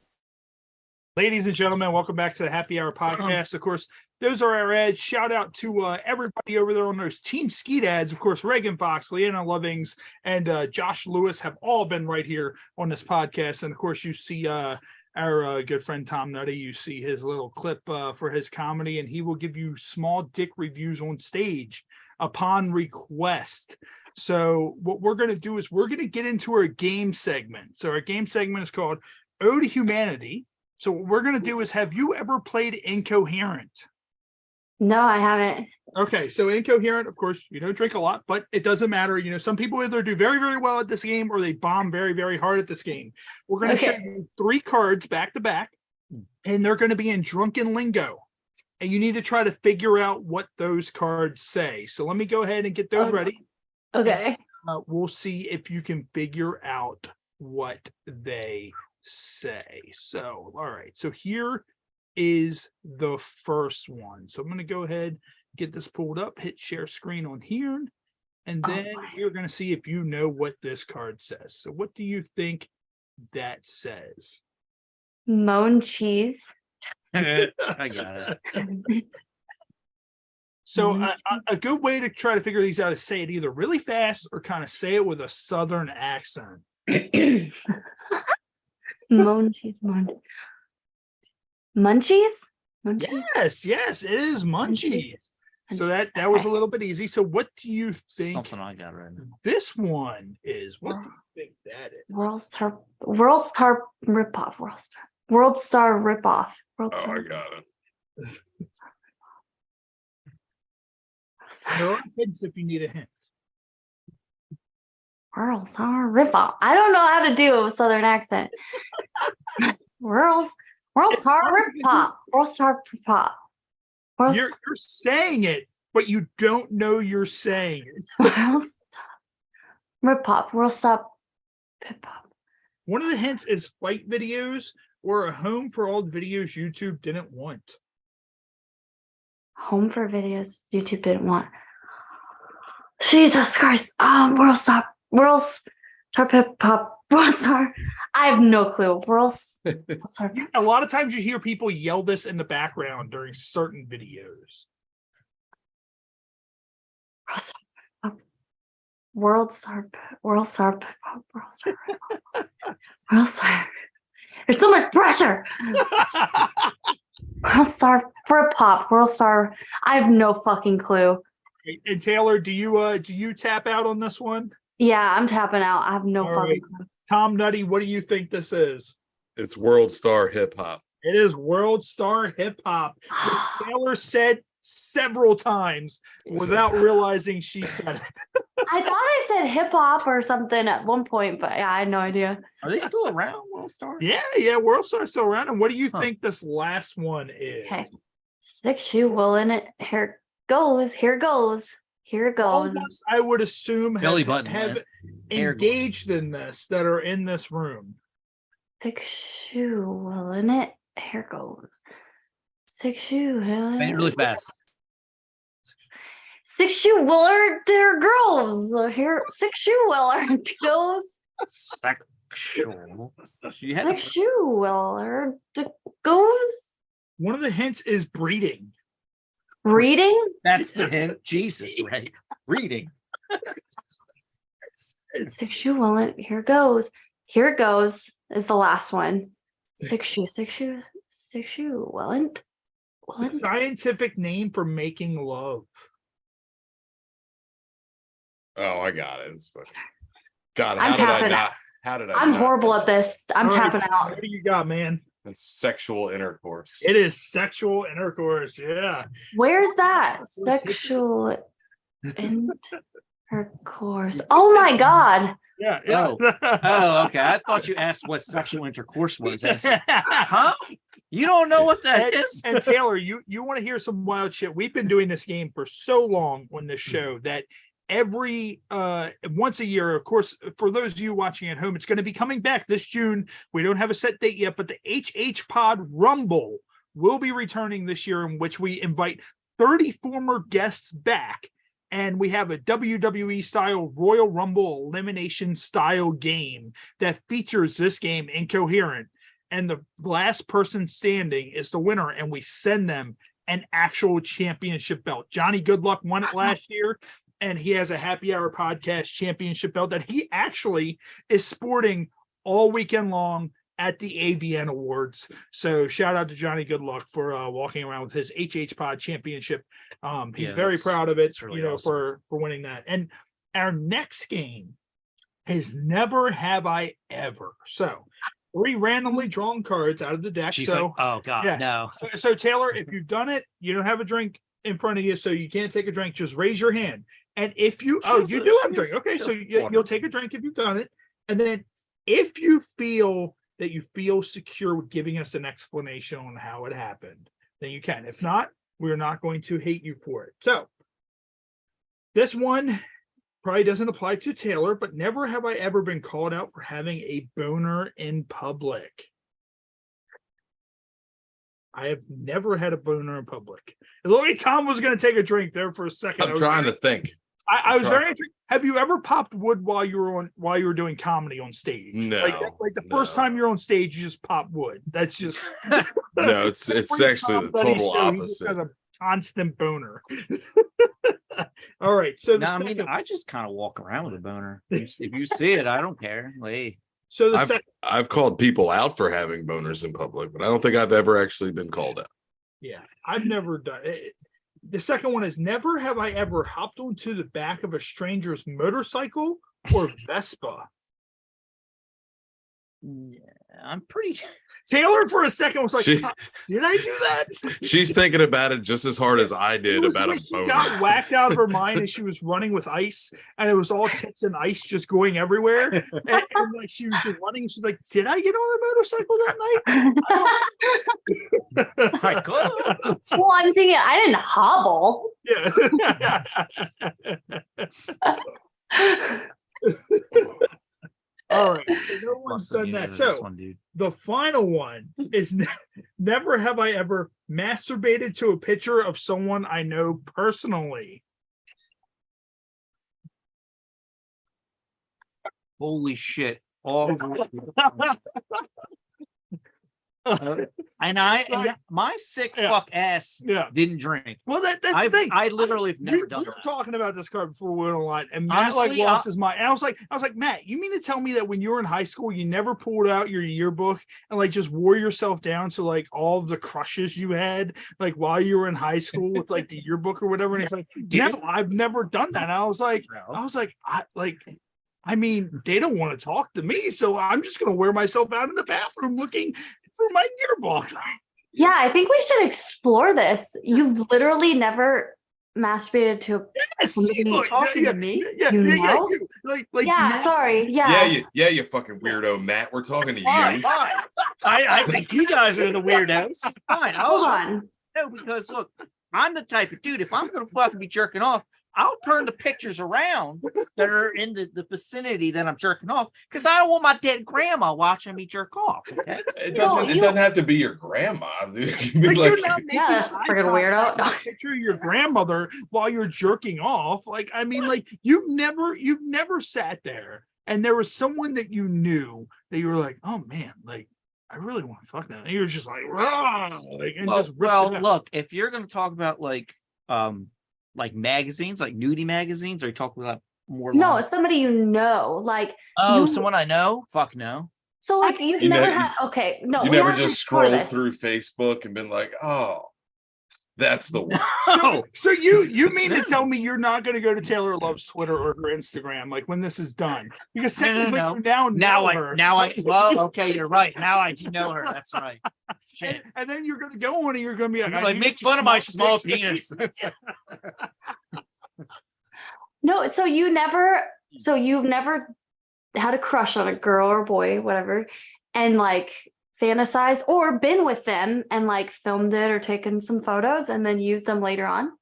Ladies and gentlemen, welcome back to the Happy Hour Podcast. Of course, those are our ads. Shout out to everybody over there on those Team Skeet ads. Of course, Reagan Fox, Leanna Lovings, and Josh Lewis have all been right here on this podcast. And of course, you see our good friend Tom Nutty. You see his little clip for his comedy, and he will give you small dick reviews on stage upon request. So what we're going to do is we're going to get into our game segment. So our game segment is called Ode to Humanity. So what we're going to do is, have you ever played Incoherent? No, I haven't. Okay, so Incoherent, of course, you don't drink a lot, but it doesn't matter. You know, some people either do very, very well at this game or they bomb very, very hard at this game. We're going to show you 3 cards back to back, and they're going to be in drunken lingo. And you need to try to figure out what those cards say. So let me go ahead and get those ready. Okay. And, we'll see if you can figure out what they say. So, all right. So here is the first one. So I'm going to go ahead, get this pulled up, hit share screen on here, and then we're going to see if you know what this card says. So what do you think that says? Moan cheese. I got it. So a good way to try to figure these out is say it either really fast or kind of say it with a southern accent. Moan cheese, moan. Munchies? Munchies? Yes, it is munchies. So that was a little bit easy. So what do you think? Something I got right now. This one is. What do you think that is? World Star ripoff. World Star ripoff. World Star. I got it. There are hints if you need a hint. World Star ripoff. I don't know how to do a southern accent. World Star ripoff. World Star ripoff. You're saying it, but you don't know you're saying it. World Star ripoff. World Star ripoff. One of the hints is fight videos or a home for all the videos YouTube didn't want. Home for videos YouTube didn't want. Jesus Christ. World Star ripoff. World Star. I have no clue. World Star. A lot of times you hear people yell this in the background during certain videos. World Star. World Star. There's so much pressure. World Star for a pop. World Star. I have no fucking clue. And Taylor, do you tap out on this one? Yeah, I'm tapping out. I have no fucking clue. Tom Nutty, what do you think this is? It's World Star Hip Hop. It is World Star Hip Hop. Taylor said several times without realizing she said it. I thought I said hip hop or something at one point, but yeah, I had no idea. Are they still around, World Star? Yeah, World Star's still around. And what do you think this last one is? Okay. 6 shoe wool in it. Here goes. Here goes. Here goes. All of us, I would assume, Belly button, have Hair engaged in this that are in this room. 6 shoe wool in it. Here goes. 6 shoe. Say it really fast. 6 shoe Willard, dear girls. Here, 6 shoe Willard goes. Sexual. 6 shoe Willard goes. One of the hints is breeding. Reading? That's the hint. Jesus, right? Reading. 6 shoe Willard. Here goes. Here goes is the last one. 6 shoe Willard. Scientific name for making love. Oh, I got it. It's fucking... God, I'm tapping out. How did I? I'm horrible at this. I'm tapping out. What do you got, man? It's sexual intercourse. It is sexual intercourse. Yeah. Where's that? Sexual intercourse. Oh my God. Yeah. Oh, okay. I thought you asked what sexual intercourse was. Huh? You don't know what that is? And Taylor, you want to hear some wild shit? We've been doing this game for so long on this show that every once a year, of course, for those of you watching at home, it's going to be coming back this June. We don't have a set date yet, but the HH Pod Rumble will be returning this year, in which we invite 30 former guests back. And we have a WWE style Royal Rumble elimination style game that features this game, Incoherent. And the last person standing is the winner. And we send them an actual championship belt. Johnny Goodluck won it last year. And he has a Happy Hour Podcast championship belt that he actually is sporting all weekend long at the AVN Awards. So shout out to Johnny Goodluck for walking around with his HH Pod championship. He's very proud of it, really awesome. for winning that. And our next game is Never Have I Ever. So 3 randomly drawn cards out of the deck. She's like, oh God, yeah. no. So Taylor, if you've done it, you don't have a drink in front of you, so you can't take a drink. Just raise your hand. And if you you do have a drink, okay, so you'll take a drink if you've done it. And then if you feel secure with giving us an explanation on how it happened, then you can. If not, we're not going to hate you for it. So this one probably doesn't apply to Taylor, but never have I ever been called out for having a boner in public. I have never had a boner in public. It looked like Tom was going to take a drink there for a second. I'm trying to think. I was very intrigued. Have you ever popped wood while you were doing comedy on stage? No. Like the first time you're on stage, you just pop wood. That's just no. It's actually the total opposite. Has a constant boner. All right. So no, I mean, I just kind of walk around with a boner. If you see it, I don't care. Hey. So I've called people out for having boners in public, but I don't think I've ever actually been called out. Yeah, I've never done it. The second one is never have I ever hopped onto the back of a stranger's motorcycle or Vespa. Yeah, I'm pretty. Taylor for a second was like, did I do that? She's thinking about it just as hard as I did about a boner. She got whacked out of her mind as she was running with ice, and it was all tits and ice just going everywhere. And like she was just running, she's like, did I get on a motorcycle that night? My God. Well, I'm thinking I didn't hobble. Yeah. All right, so no one's done that. So the final one is never have I ever masturbated to a picture of someone I know personally. Holy shit. I my sick fuck ass didn't drink. Well, that's the thing. I literally have never done We were that. talking about this card before we went online, and Matt Honestly, lost his mind. And I was like, Matt, you mean to tell me that when you were in high school, you never pulled out your yearbook and like just wore yourself down to like all of the crushes you had, like while you were in high school with like the yearbook or whatever? And he's like, no, I've never done that. And I was like, I mean, they don't want to talk to me, so I'm just going to wear myself out in the bathroom looking for my yearbook. Yeah, I think we should explore this. You've literally never masturbated to somebody talking to me? Sorry. Yeah, you fucking weirdo, Matt. We're talking to you. Fine. I think you guys are the weirdos. Fine. Hold on. No, because look, I'm the type of dude, if I'm going to fucking be jerking off, I'll turn the pictures around that are in the vicinity that I'm jerking off, because I don't want my dead grandma watching me jerk off. Okay? It doesn't have to be your grandma. Dude. It can be you're not making freaking weirdo. Picture your grandmother while you're jerking off. Like, I mean, like you've never sat there and there was someone that you knew that you were like, oh man, like I really want to fuck that. And you're just like, rah, look, if you're going to talk about like magazines, like nudie magazines, or you talk about more? No, somebody you know, like someone I know. Fuck no. So like you've never had. Okay, no, you never just scrolled through Facebook and been like, oh, that's the one. So you mean to tell me you're not going to go to Taylor Love's Twitter or her Instagram like when this is done? Because technically you now know her. Okay, you're right. Now I do know her. That's right. Shit. And then you're going to go on and you're going to be like make fun of my small penis. No, so you've never had a crush on a girl or boy, whatever, and like fantasize or been with them and like filmed it or taken some photos and then used them later on?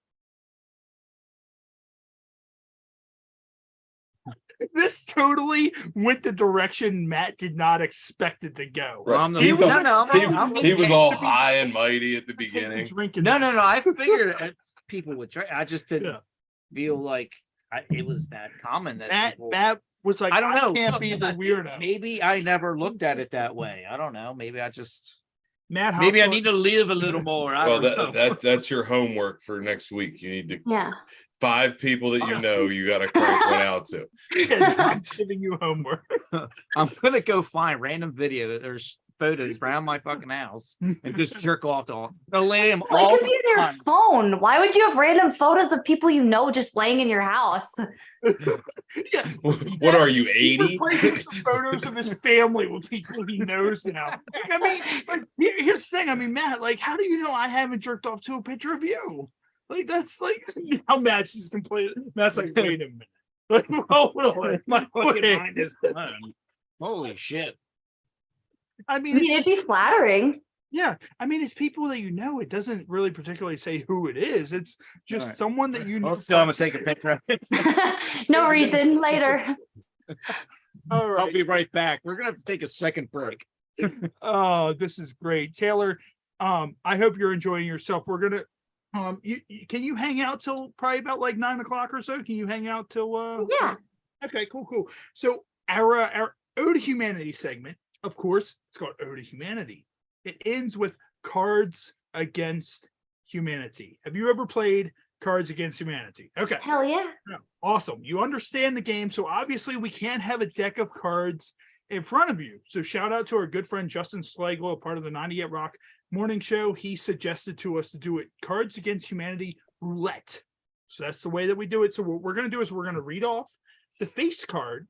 This totally went the direction Matt did not expect it to go. Right. He was all high and mighty at the beginning. No. I figured people would drink. I just didn't feel like it was that common that Matt was like, I don't know. Can't be the weirdo. Maybe I never looked at it that way. I don't know. Maybe I just Matt. Maybe I need to live a little more. That's your homework for next week. You need to 5 people that you know. You got to crank one out to. I'm giving you homework. I'm gonna go find random video. There's photos around my fucking house and just jerk off to all. No, lay them all. It could be in your phone. Why would you have random photos of people you know just laying in your house? What are you, 80? Photos of his family with people he knows now. I mean, like, here's the thing. I mean, Matt, like, how do you know I haven't jerked off to a picture of you? Like, that's like how Matt's is completely. Matt's like, wait a minute. Like, hold on. My fucking mind is blown. Holy shit. I mean, it'd be flattering. Yeah, I mean, it's people that you know. It doesn't really particularly say who it is. It's just someone that you know. I'm gonna take a picture of it. No reason. Later. All right, I'll be right back. We're gonna have to take a second break. Oh, this is great, Taylor. I hope you're enjoying yourself. We're gonna. Can you hang out till probably about like 9 o'clock or so? Can you hang out till? Yeah. Okay. Cool. So our Ode to Humanity segment. Of course, it's called Ode to Humanity. It ends with Cards Against Humanity. Have you ever played Cards Against Humanity? Okay. Hell yeah. Awesome. You understand the game. So obviously we can't have a deck of cards in front of you. So shout out to our good friend Justin Slagle, a part of the 98 Rock Morning Show. He suggested to us to do it Cards Against Humanity roulette. So that's the way that we do it. So what we're going to do is we're going to read off the face card.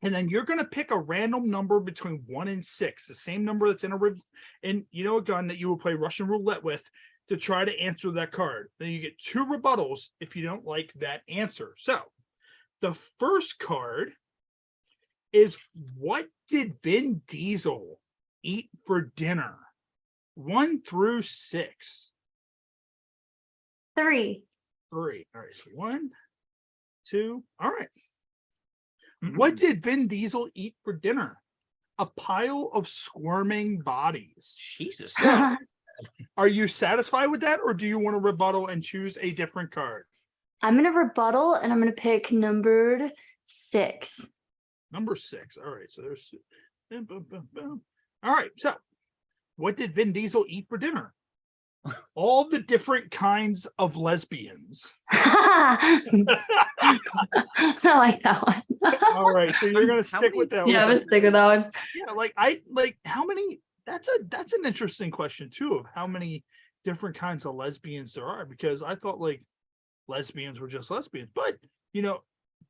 And then you're going to pick a random number between 1 and 6, the same number that's in a gun that you will play Russian roulette with to try to answer that card. Then you get 2 rebuttals if you don't like that answer. So the first card is, what did Vin Diesel eat for dinner? 1 through 6. 3. All right. So 1, 2. All right. What did Vin Diesel eat for dinner? A pile of squirming bodies. Jesus. So, are you satisfied with that, or do you want to rebuttal and choose a different card? I'm going to rebuttal, and I'm going to pick numbered 6. Number 6. All right. So there's. All right. So what did Vin Diesel eat for dinner? All the different kinds of lesbians. I like that one. All right, so you're gonna stick with that one. Yeah, I'm gonna stick with that one. Yeah, how many? That's an interesting question too, of how many different kinds of lesbians there are, because I thought like lesbians were just lesbians, but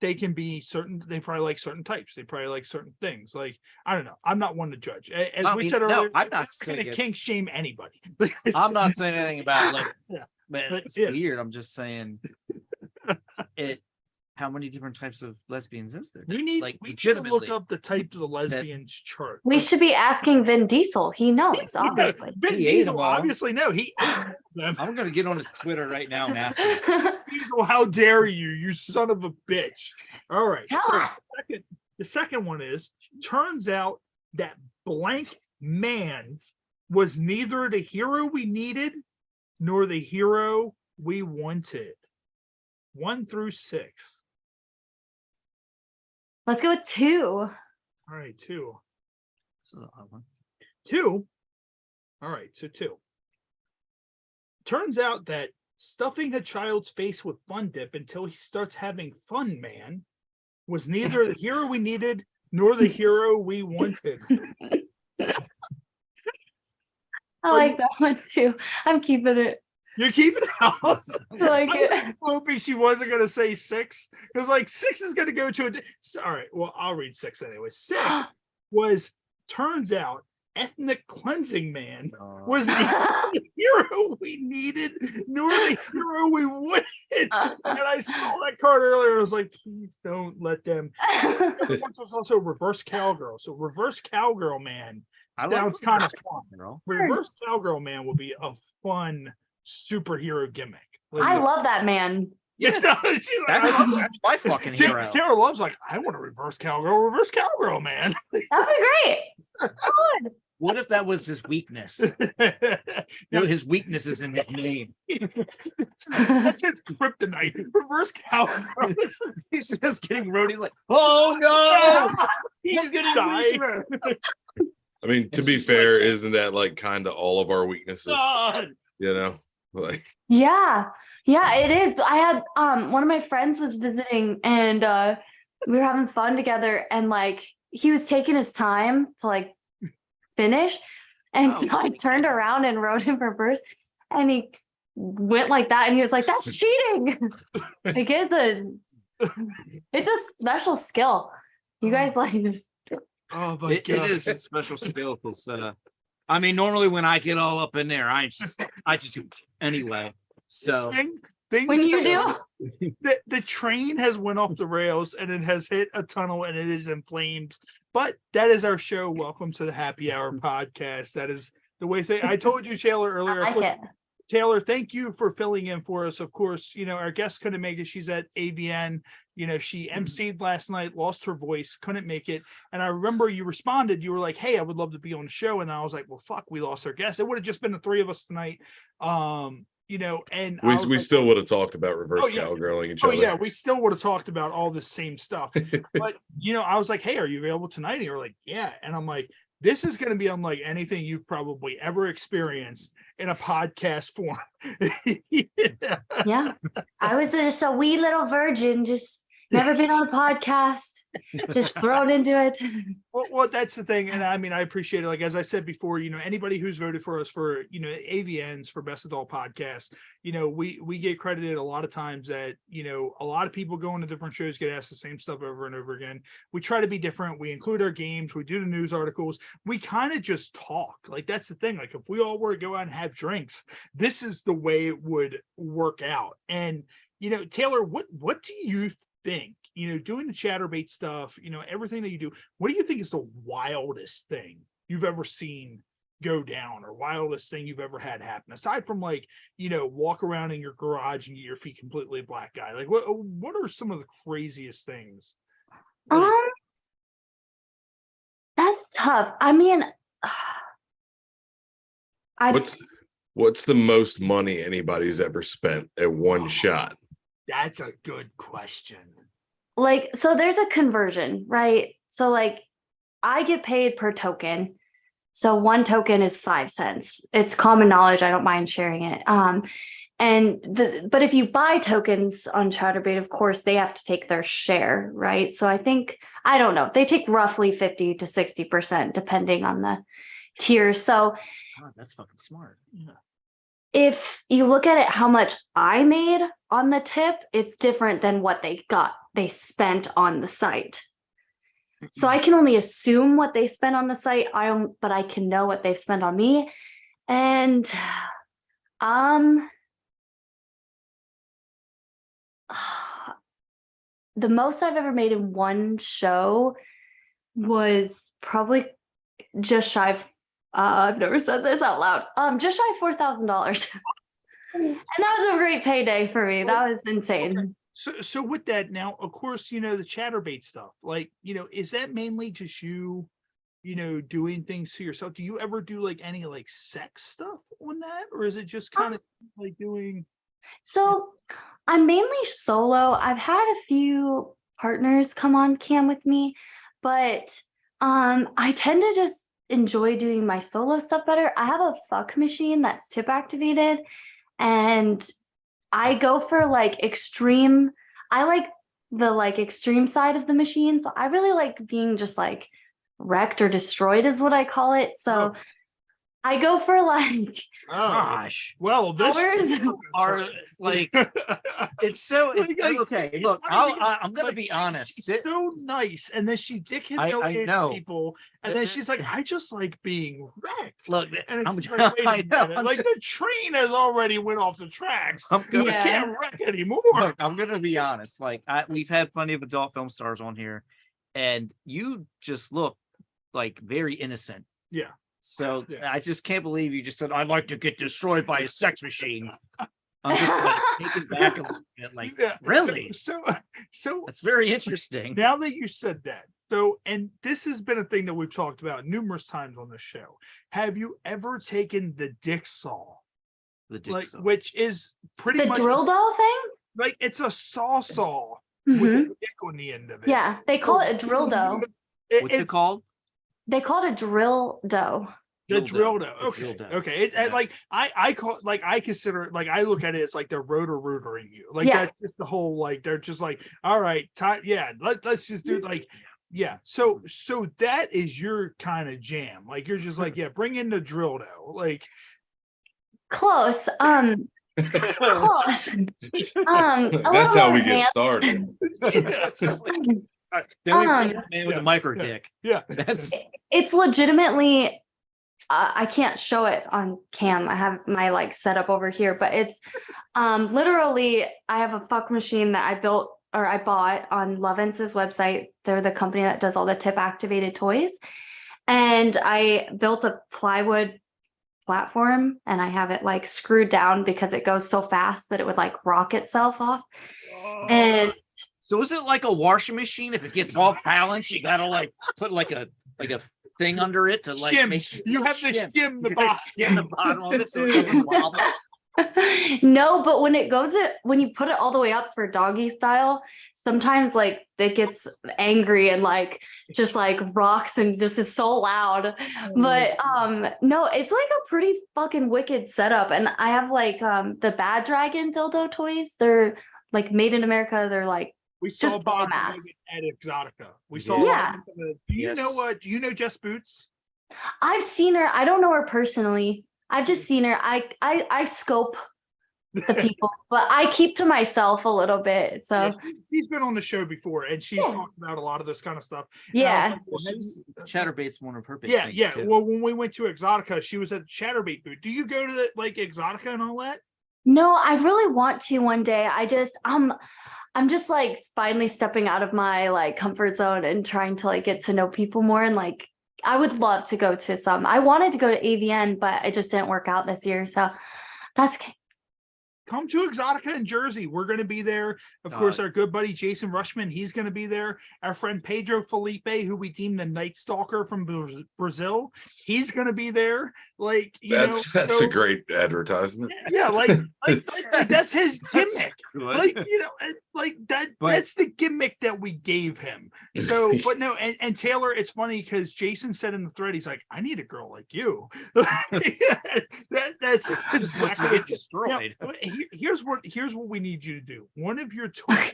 they can be certain. They probably like certain types. They probably like certain things. Like, I don't know. I'm not one to judge. As we said earlier, I'm not going to kink shame anybody. I'm not saying anything about like, yeah. but it's weird. I'm just saying it. How many different types of lesbians is there? We need to look up the types of the lesbians chart. We should be asking Vin Diesel. He knows, obviously. Vin Diesel obviously know. He ate them. I'm gonna get on his Twitter right now and ask him. Diesel, how dare you, you son of a bitch. All right. Tell us. The second one is, turns out that blank man was neither the hero we needed nor the hero we wanted. 1 through 6. Let's go with 2. All right, 2. This is an odd one. 2. All right, so 2. Turns out that stuffing a child's face with Fun Dip until he starts having fun, man, was neither the hero we needed nor the hero we wanted. I like that one too. I'm keeping it. You're keeping it out. Like it. I'm hoping she wasn't going to say 6, because like 6 is going to go to a. All right, well, I'll read 6 anyway. 6 was, turns out, ethnic cleansing man was neither the hero we needed nor the hero we wanted. And I saw that card earlier. I was like, please don't let them. There was also reverse cowgirl. So reverse cowgirl man sounds kind of fun. Reverse cowgirl man will be a fun superhero gimmick. I love that man. Yeah, that's my fucking hero. Tara Love's like, I want a reverse cowgirl man. That'd be great. Good. What if that was his weakness? His weakness is in his name. That's his kryptonite. Reverse cowgirl. He's just getting road. He's like, oh no, he's gonna die. I mean, to be fair, isn't that like kind of all of our weaknesses? God. Like. Yeah, it is. I had one of my friends was visiting, and we were having fun together, and like he was taking his time to like finish, and so I turned around and wrote him reverse, and he went like that, and he was like, "That's cheating." Like it's a special skill. You guys like this? Oh my God. It is a special skill because I mean, normally when I get all up in there, I just do anyway. So when you do, the train has went off the rails and it has hit a tunnel and it is in flames. But that is our show. Welcome to the Happy Hour podcast. That is the way I told you, Taylor, earlier. I like it. Taylor, thank you for filling in for us. Of course, our guest couldn't make it. She's at AVN. She emceed last night, lost her voice, couldn't make it. And I remember you responded. You were like, "Hey, I would love to be on the show." And I was like, "Well, fuck, we lost our guest." It would have just been the 3 of us tonight. And we still would have talked about reverse cowgirling each other. Oh yeah, we still would have talked about all the same stuff. But I was like, "Hey, are you available tonight?" And you're like, "Yeah." And I'm like, this is going to be unlike anything you've probably ever experienced in a podcast form. Yeah. I was just a wee little virgin, just never been on a podcast, just thrown into it. Well, that's the thing. And I mean, I appreciate it. Like, as I said before, anybody who's voted for us for, AVNs for Best Adult Podcast, we get credited a lot of times that, a lot of people going to different shows get asked the same stuff over and over again. We try to be different. We include our games. We do the news articles. We kind of just talk. Like, that's the thing. Like, if we all were to go out and have drinks, this is the way it would work out. And, Taylor, what do you think, doing the chatterbait stuff, everything that you do, what do you think is the wildest thing you've ever seen go down, or wildest thing you've ever had happen, aside from like, walk around in your garage and get your feet completely black guy? Like, what are some of the craziest things? That's tough. I mean, what's the most money anybody's ever spent at one shot? That's a good question. Like, so there's a conversion, right? So like I get paid per token. So 1 token is 5 cents. It's common knowledge. I don't mind sharing it. But if you buy tokens on Chatterbait, of course, they have to take their share, right? So I think, I don't know, they take roughly 50 to 60% depending on the tier. So God, that's fucking smart. Yeah. If you look at it, how much I made on the tip, it's different than what they spent on the site. So I can only assume what they spent on the site, but I can know what they've spent on me. And the most I've ever made in one show was probably just shy of, I've never said this out loud, just shy of $4,000. And that was a great payday for me. That was insane. Okay. So with that now, of course, the Chatterbait stuff, like, is that mainly just you, doing things to yourself? Do you ever do like any like sex stuff on that? Or is it just kind of like doing? So I'm mainly solo. I've had a few partners come on cam with me, but I tend to just enjoy doing my solo stuff better. I have a fuck machine that's tip activated, and I go for like extreme. I like the like extreme side of the machine. So I really like being just like wrecked or destroyed is what I call it. So I go for like, gosh, well, this are like, it's so okay. Look, I'm gonna be honest. She's so nice, and then she I know people, and then she's like, I just like being wrecked. Look, and it's like, wait a minute, like the train has already went off the tracks. I can't wreck anymore. Look, I'm gonna be honest. Like we've had plenty of adult film stars on here, and you just look like very innocent. Yeah. So I just can't believe you just said, I'd like to get destroyed by a sex machine. I'm just like taken back a little bit. Like, really? So that's very interesting. Now that you said that, so, and this has been a thing that we've talked about numerous times on the show. Have you ever taken the dick saw? The dick saw. Which is pretty much the drill doll thing? Like, it's a saw with a dick on the end of it. Yeah, they call it a drill dough. What's it called? They call it a drill dough. The drill dough. Okay. Like I call, like, I consider it, like, I look at it as like they're rotoring you. Like that's just the whole, like, they're just like, all right, time. Yeah. Let's just do like, yeah. So that is your kind of jam. Like, you're just like, yeah, bring in the drill dough. Like, close. Close. That's how we get started. Then we bring a man with a micro dick. Yeah. It's legitimately, I can't show it on cam. I have my like setup over here, but it's literally, I have a fuck machine that I bought on Lovence's website. They're the company that does all the tip activated toys. And I built a plywood platform, and I have it like screwed down because it goes so fast that it would like rock itself off. And so is it like a washing machine? If it gets off balance, you gotta like put like a thing under it to like shim. You have to shim the bottom. Shim the bottom of it so it doesn't wobble. No, but when you put it all the way up for doggy style, sometimes like it gets angry and like just like rocks and just is so loud. But no, it's like a pretty fucking wicked setup. And I have like the Bad Dragon dildo toys. They're like made in America. They're like, we saw Bob at Exotica. We saw. Yeah. Do you know what? Do you know Jess Boots? I've seen her. I don't know her personally. I've just seen her. I scope the people, but I keep to myself a little bit. So yeah, she's been on the show before, and she's talked about a lot of this kind of stuff. Yeah. Chatterbait's one of her big things. Yeah. Too. Well, when we went to Exotica, she was at the Chatterbait booth. Do you go to the like Exotica and all that? No, I really want to one day. I'm just like finally stepping out of my like comfort zone and trying to like get to know people more. And like, I would love to go to some. I wanted to go to AVN, but it just didn't work out this year. So that's okay. come to Exotica in Jersey. We're going to be there. Of course, our good buddy Jason Rushman, he's going to be there. Our friend Pedro Felipe, who we deem the Night Stalker from Brazil, he's going to be there. Like, that's a great advertisement. Yeah, like that's his gimmick. Like, that's the gimmick that we gave him. So, but no, and Taylor, it's funny because Jason said in the thread, he's like, I need a girl like you. That's just wants to get destroyed. Here's what we need you to do. One of your toys,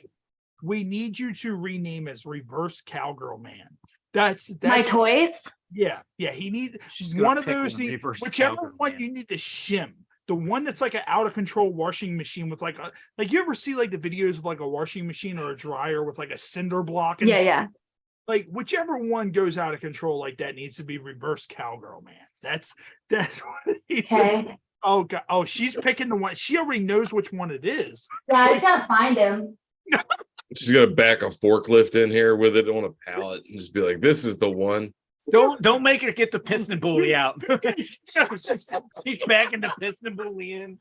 we need you to rename as Reverse Cowgirl Man. That's my toys. Yeah. He needs one of those. Whichever one you need to shim. The one that's like an out of control washing machine with like you ever see like the videos of like a washing machine or a dryer with like a cinder block and yeah. Like whichever one goes out of control like that needs to be Reverse Cowgirl Man. That's what it needs. Okay. Oh god. Oh, she's picking the one. She already knows which one it is. Yeah, I just gotta find him. She's gonna back a forklift in here with it on a pallet and just be like, "This is the one." Don't make her get the piston bully out. She's backing the piston bully in.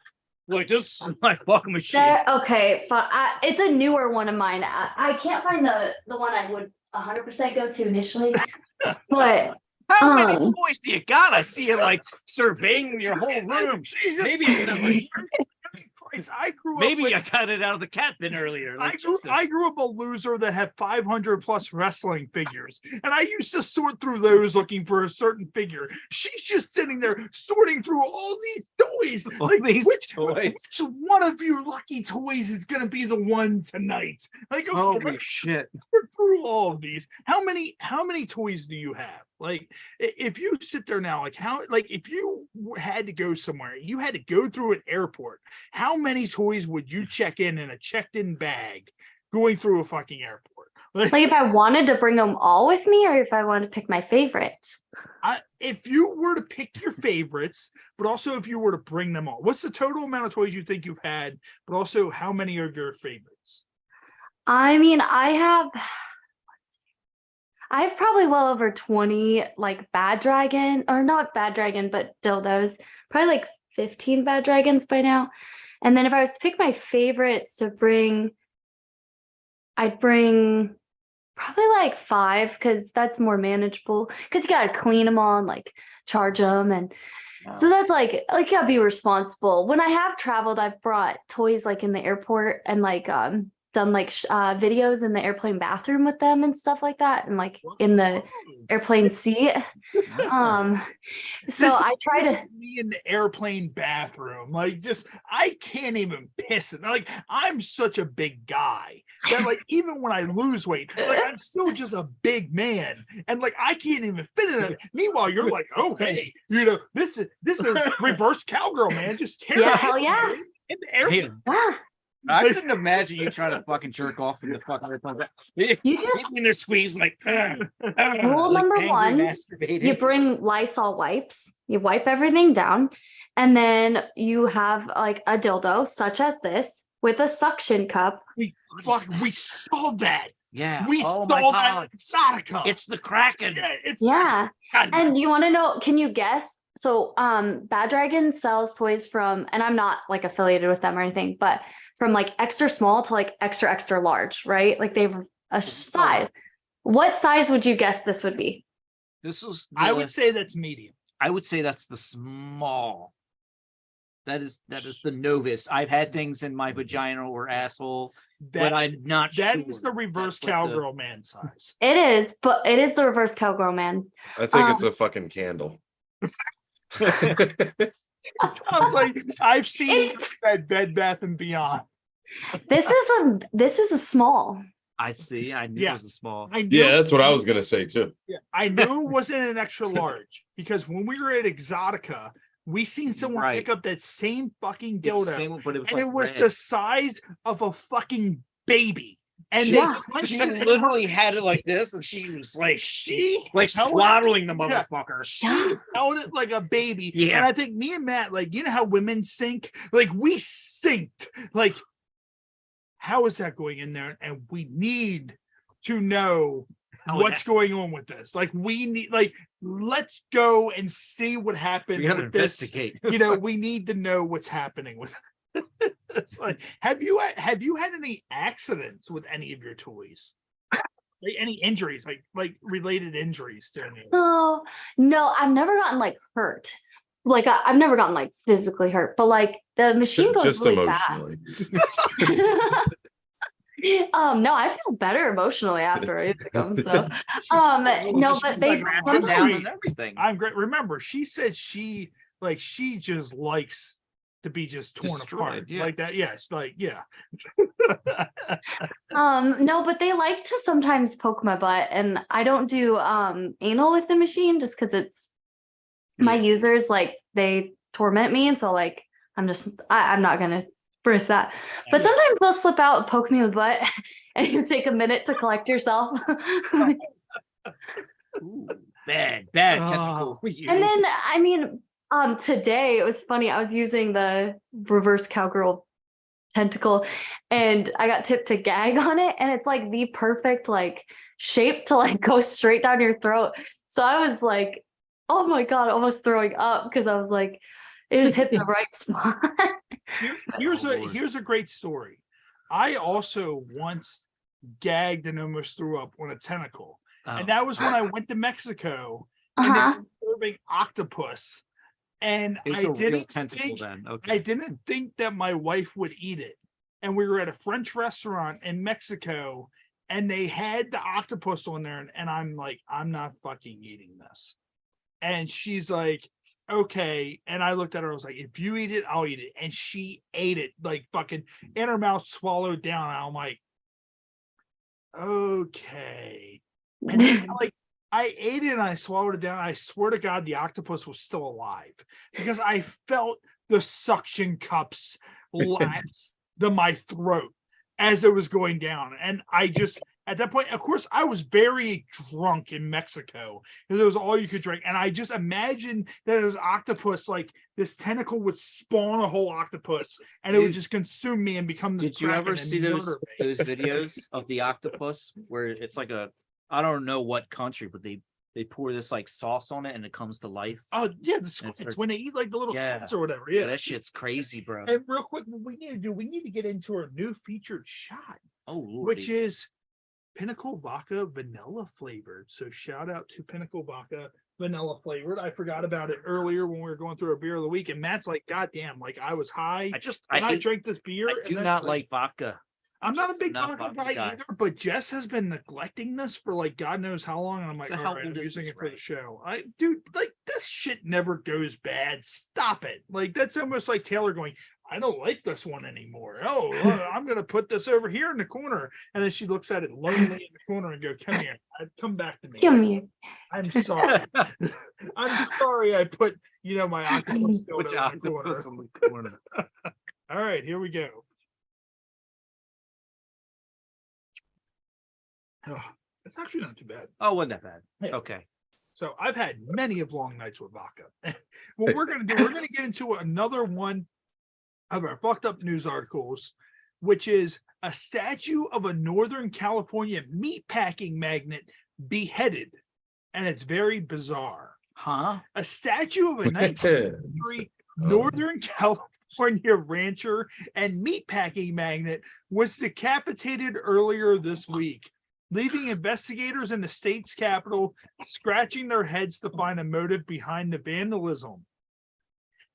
Like, this is my fucking machine. Okay, fine. It's a newer one of mine. I can't find the one I would 100% go to initially, but. How many toys do you got? I see you like surveying your whole room. Jesus. Maybe it's like, I grew up. Maybe I got it out of the cat bin earlier. Like, I grew up a loser that had 500 plus wrestling figures, and I used to sort through those looking for a certain figure. She's just sitting there sorting through all these toys. Which one of your lucky toys is going to be the one tonight? Like, okay, holy shit! Sort through all of these. How many toys do you have? Like, if you sit there now, if you had to go somewhere, you had to go through an airport, how many toys would you check in a checked-in bag going through a fucking airport? Like if I wanted to bring them all with me, or if I wanted to pick my favorites? If you were to pick your favorites, but also if you were to bring them all, what's the total amount of toys you think you've had, but also how many of your favorites? I mean, I have probably well over 20 like bad dragon, or not bad dragon, but dildos, probably like 15 bad dragons by now. And then if I was to pick my favorites to bring, I'd bring probably like 5, because that's more manageable, because you got to clean them all and like charge them. And so that's like you gotta be responsible. When I have traveled, I've brought toys like in the airport and like done like videos in the airplane bathroom with them and stuff like that, and like in the airplane seat. So I try to be in the airplane bathroom. Like, just I can't even piss it. Like, I'm such a big guy that like even when I lose weight, like I'm still just a big man, and like I can't even fit in it. Meanwhile, you're like, oh hey, this is a Reverse Cowgirl Man. Just tear hell yeah. In the airplane. I couldn't imagine you trying to fucking jerk off in the fucking airplane. You just in there squeeze like rule number one, you bring Lysol wipes, you wipe everything down, and then you have like a dildo such as this with a suction cup. We saw that. Yeah. We saw that Exotica. It's the Kraken. Yeah. And you want to know, can you guess? So Bad Dragon sells toys from, and I'm not like affiliated with them or anything, but from like extra small to like extra large, right? Like they have a size. What size would you guess this would be? I would say that's medium. I would say that's the small. That is the novice. I've had things in my vagina or asshole, but I'm not sure. That is the Reverse Cowgirl Man size. It is, but it is the Reverse Cowgirl Man. I think it's a fucking candle. I was like, I've seen that Bed Bath and Beyond. This is a small. I see. I knew it was a small. Yeah, that's what I was gonna say too. Yeah, I knew it wasn't an extra large because when we were at Exotica, we seen someone pick up that same fucking dildo, it was the size of a fucking baby. And she literally had it like this, and she was like, swaddling the motherfucker. She held it like a baby. Yeah. And I think me and Matt, like, you know how women sink? Like, we synced. Like, how is that going in there? And we need to know what's going on with this. Like, we need, like, let's go and see what happened. We gotta with this. investigate. We need to know what's happening with it. It's like, have you had any accidents with any of your toys? Like any injuries, like related injuries to any of this? No, I've never gotten like hurt. Like I've never gotten like physically hurt, but like the machine goes Just really emotionally. No, I feel better emotionally after it comes. So no, but they down and everything. I'm great. Remember, she said she just likes to be just torn apart like that. Yes, like yeah. No, but they like to sometimes poke my butt, and I don't do anal with the machine just because it's my users, like they torment me, and so like I'm not gonna risk that. But sometimes they'll slip out and poke me with the butt, and you take a minute to collect yourself. Ooh, bad tentacle for you. And then I mean, today it was funny. I was using the reverse cowgirl tentacle, and I got tipped to gag on it, and it's like the perfect like shape to like go straight down your throat. So I was like, oh my god, almost throwing up because I was like, it just hit the right spot. Here's a great story. I also once gagged and almost threw up on a tentacle, and that was when I went to Mexico and they were serving octopus. And I didn't think that my wife would eat it. And we were at a French restaurant in Mexico, and they had the octopus on there, and I'm like, I'm not fucking eating this. And she's like, okay. And I looked at her, I was like, if you eat it, I'll eat it. And she ate it, like fucking in her mouth, swallowed down. And I'm like, okay. And then like I ate it and I swallowed it down. I swear to God, the octopus was still alive because I felt the suction cups lapse my throat as it was going down. And I just, at that point, of course, I was very drunk in Mexico because it was all you could drink. And I just imagined that this octopus, like this tentacle would spawn a whole octopus and it would just consume me and become this. Did you ever see those videos of the octopus where it's like I don't know what country, but they pour this like sauce on it and it comes to life? Oh yeah, it's when they eat like the little squids or whatever. Yeah, that shit's crazy, bro. And real quick, what we need to do, we need to get into our new featured shot, which is Pinnacle Vodka Vanilla flavored. So shout out to Pinnacle Vodka Vanilla flavored. I forgot about it earlier when we were going through our beer of the week, and Matt's like, God damn, like I was high. I drank this beer. I do not like vodka. I'm not a big vodka guy either, but Jess has been neglecting this for like God knows how long, and I'm like, all right, I'm using it for the show. Dude, like this shit never goes bad. Stop it. Like that's almost like Taylor going, I don't like this one anymore. Oh, I'm gonna put this over here in the corner, and then she looks at it lonely in the corner and go, "Come here, come back to me. Come here. I'm sorry. I'm sorry. I put my octopus in the corner. All right, here we go. Oh, it's actually not too bad. Oh, wasn't that bad? Yeah. Okay. So I've had many of long nights with vodka. What we're gonna do, we're gonna get into another one of our fucked up news articles, which is a statue of a Northern California meatpacking magnate beheaded, and it's very bizarre. Huh? A statue of a 19th century Northern California rancher and meatpacking magnate was decapitated earlier this week, leaving investigators in the state's capital scratching their heads to find a motive behind the vandalism.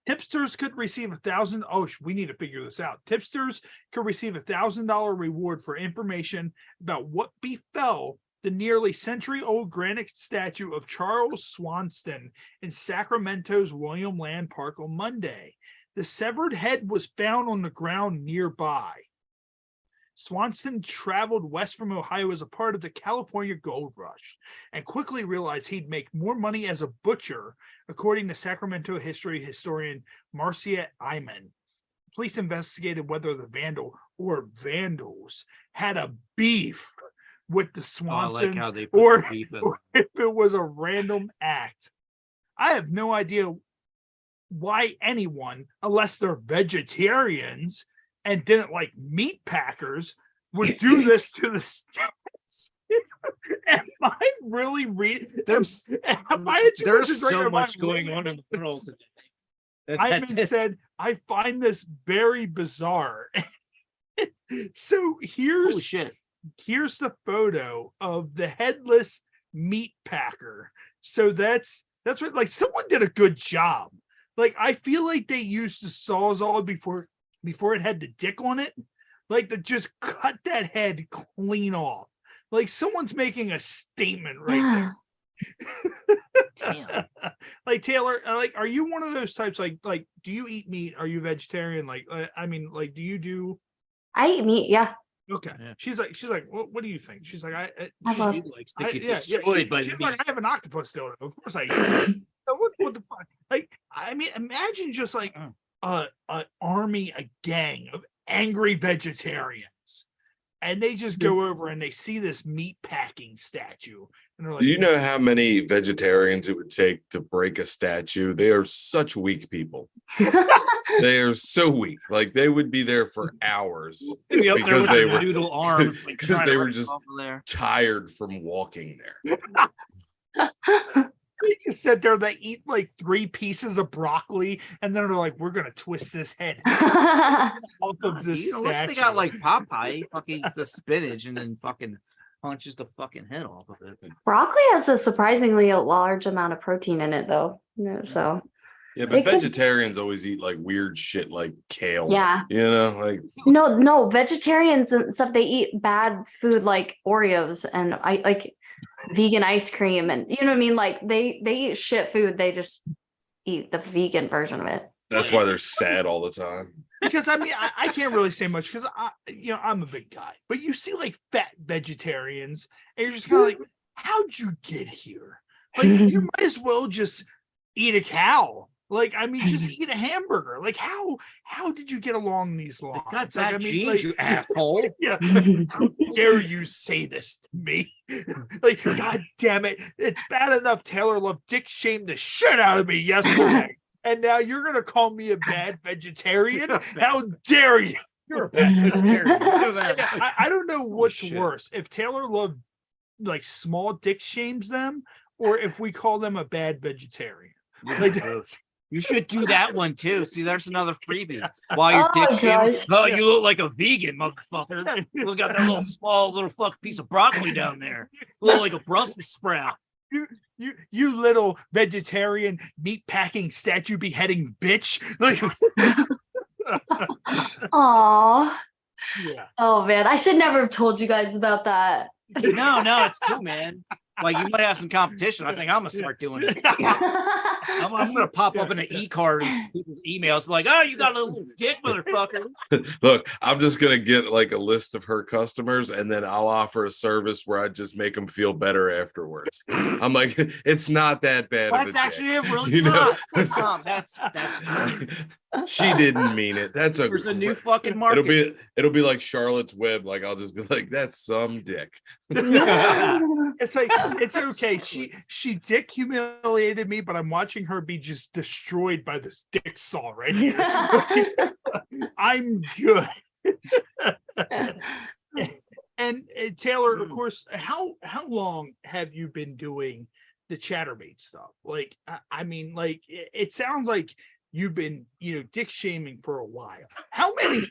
Tipsters could receive $1,000. Oh, we need to figure this out. Tipsters could receive $1,000 reward for information about what befell the nearly century-old granite statue of Charles Swanston in Sacramento's William Land Park on Monday. The severed head was found on the ground nearby. Swanston traveled west from Ohio as a part of the California Gold Rush and quickly realized he'd make more money as a butcher, according to Sacramento history historian Marcia Iman. Police investigated whether the vandal or vandals had a beef with the Swansons or if it was a random act. I have no idea why anyone, unless they're vegetarians and didn't like meat packers, would do this to the state. Am I really reading? There's so much going on in the world. Hyman said, I find this very bizarre. So Holy shit. Here's the photo of the headless meat packer. So that's what, like, someone did a good job. Like, I feel like they used the Sawzall before it had the dick on it, like, to just cut that head clean off. Like, someone's making a statement right there. Damn. Like, Taylor, like, are you one of those types, like do you eat meat? Are you vegetarian? Like, I mean, like, do you do? I eat meat, yeah. Okay. Yeah. She's like, what do you think? She's like, I she love- likes to get yeah, destroyed by she's the like, meat. I have an octopus dildo. Of course I eat. What the fuck? Like, I mean, imagine just like an army, a gang of angry vegetarians, and they just go over and they see this meat packing statue, and they're like, Do you know how many vegetarians it would take to break a statue? They are such weak people. They are so weak. Like, they would be there for hours They'd be up there with they their noodle arms, like, because trying they to were rip just off of there. tired from walking there. they just sit there, they eat like 3 pieces of broccoli, and then they're like, we're gonna twist this head off of this You know, unless statue. they got like Popeye, he fucking eats the spinach and then fucking punches the fucking head off of it. Broccoli has a surprisingly large amount of protein in it, though. So Yeah, but It could- vegetarians always eat like weird shit like kale. Yeah. You know, like no, vegetarians and stuff, they eat bad food like Oreos and I like vegan ice cream, and you know what I mean? Like they eat shit food, they just eat the vegan version of it. that's why they're sad all the time. Because I mean, I can't really say much because I'm a big guy, but you see like fat vegetarians, and you're just kind of like, how'd you get here? Like, you might as well just eat a cow. Like, I mean, just eat a hamburger. Like, how did you get along these lines? Got Like, that genes, you asshole. Yeah. How dare you say this to me? Like, God damn it. It's bad enough Taylor Love dick shamed the shit out of me yesterday. And now you're going to call me a bad vegetarian? How dare you? You're a bad vegetarian. I don't know what's worse. If Taylor Love, like, small dick shames them, or if we call them a bad vegetarian. Like, You should do that one too. See, there's another freebie. While you're Oh, dick shaming, gosh. oh, you look like a vegan, motherfucker. You got that little small little fucking piece of broccoli down there. Look like a Brussels sprout. You little vegetarian meat packing statue beheading bitch. Like, Aw. yeah. Oh man, I should never have told you guys about that. No, it's cool, man. Like, you might have some competition. I think I'm gonna start doing it. I'm gonna pop up in an e-card and people's emails, like, oh, you got a little dick, motherfucker. Look, I'm just gonna get like a list of her customers, and then I'll offer a service where I just make them feel better afterwards. I'm like, it's not that bad. That's of a actually dick. it, really You know? good. Tom, that's true. She didn't mean it. That's There's a new fucking market. It'll be like Charlotte's Web. Like, I'll just be like, that's some dick. It's like, it's okay. She dick humiliated me, but I'm watching her be just destroyed by this dick saw right here. I'm good. And Taylor, of course, how long have you been doing the Chatterbait stuff? Like, I mean, like, it sounds like you've been, dick shaming for a while. How many?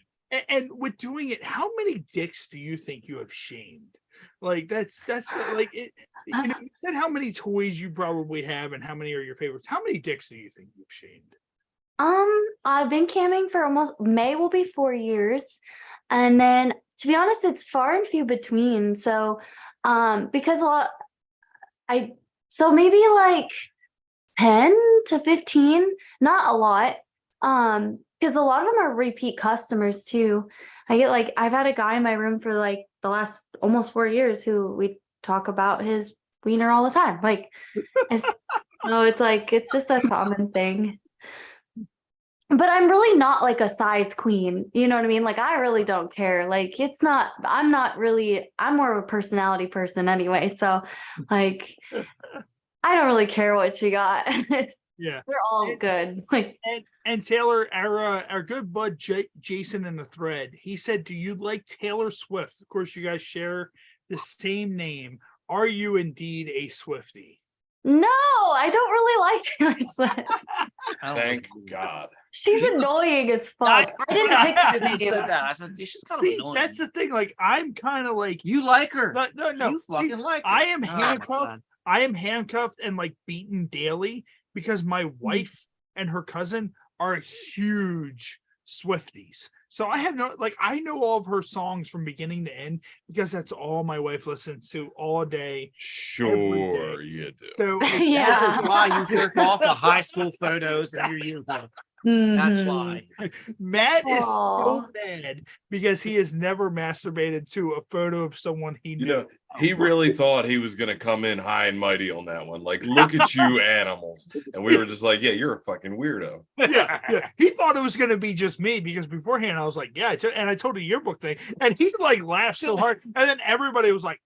And with doing it, how many dicks do you think you have shamed? Like, that's like it. You said how many toys you probably have, and how many are your favorites. How many dicks do you think you've shamed? I've been camming for almost May will be 4 years. And then to be honest, it's far and few between. So because so maybe like 10 to 15, not a lot. Because a lot of them are repeat customers too. I've had a guy in my room for like the last almost 4 years who we talk about his wiener all the time. Like, it's just a common thing. But I'm really not like a size queen. You know what I mean? Like, I really don't care. Like, I'm more of a personality person anyway. So like, I don't really care what you got. Yeah, they're all good. Like, and Taylor, our good bud Jason in the thread, he said, "Do you like Taylor Swift?" Of course, you guys share the same name. Are you indeed a Swiftie? No, I don't really like Taylor Swift. Thank God. She's annoying as fuck. I didn't pick that just name. said that. I said she's kind See, of annoying. that's the thing. Like, I'm kind of like You like her. no. You See, fucking like her. I am Oh, my handcuffed. God. I am handcuffed and like beaten daily because my wife and her cousin are huge Swifties. So I have I know all of her songs from beginning to end because that's all my wife listens to all day. Sure, you do. So This is why you jerk off the high school photos in your yearbook. That's why. Matt is so Aw. mad because he has never masturbated to a photo of someone he knew. You know, he really thought he was going to come in high and mighty on that one. Like, look at you animals. And we were just like, yeah, you're a fucking weirdo. Yeah. He thought it was going to be just me because beforehand I was like, yeah, and I told a yearbook thing, and he like laughed so hard, and then everybody was like,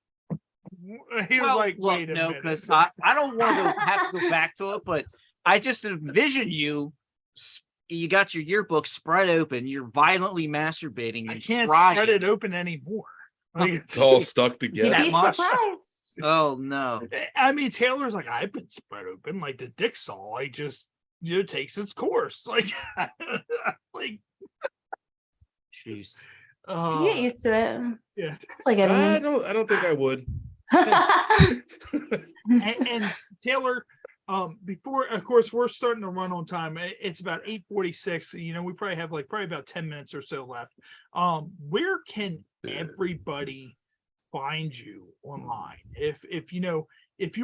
he was like, wait a minute. Because I don't want to have to go back to it, but I just envision you. You got your yearbook spread open. You're violently masturbating. I can't crying. spread it open anymore. Like, It's all stuck together. That Be much? surprised. Oh no! I mean, Taylor's like, I've been spread open like the dick saw. Like, just takes its course. Like, like, jeez. You get used to it. Yeah. It's like I anyone. don't think I would. and Taylor, before, of course, we're starting to run on time. It's about 8:46. You know, we probably have probably about 10 minutes or so left. Where can everybody find you online? If you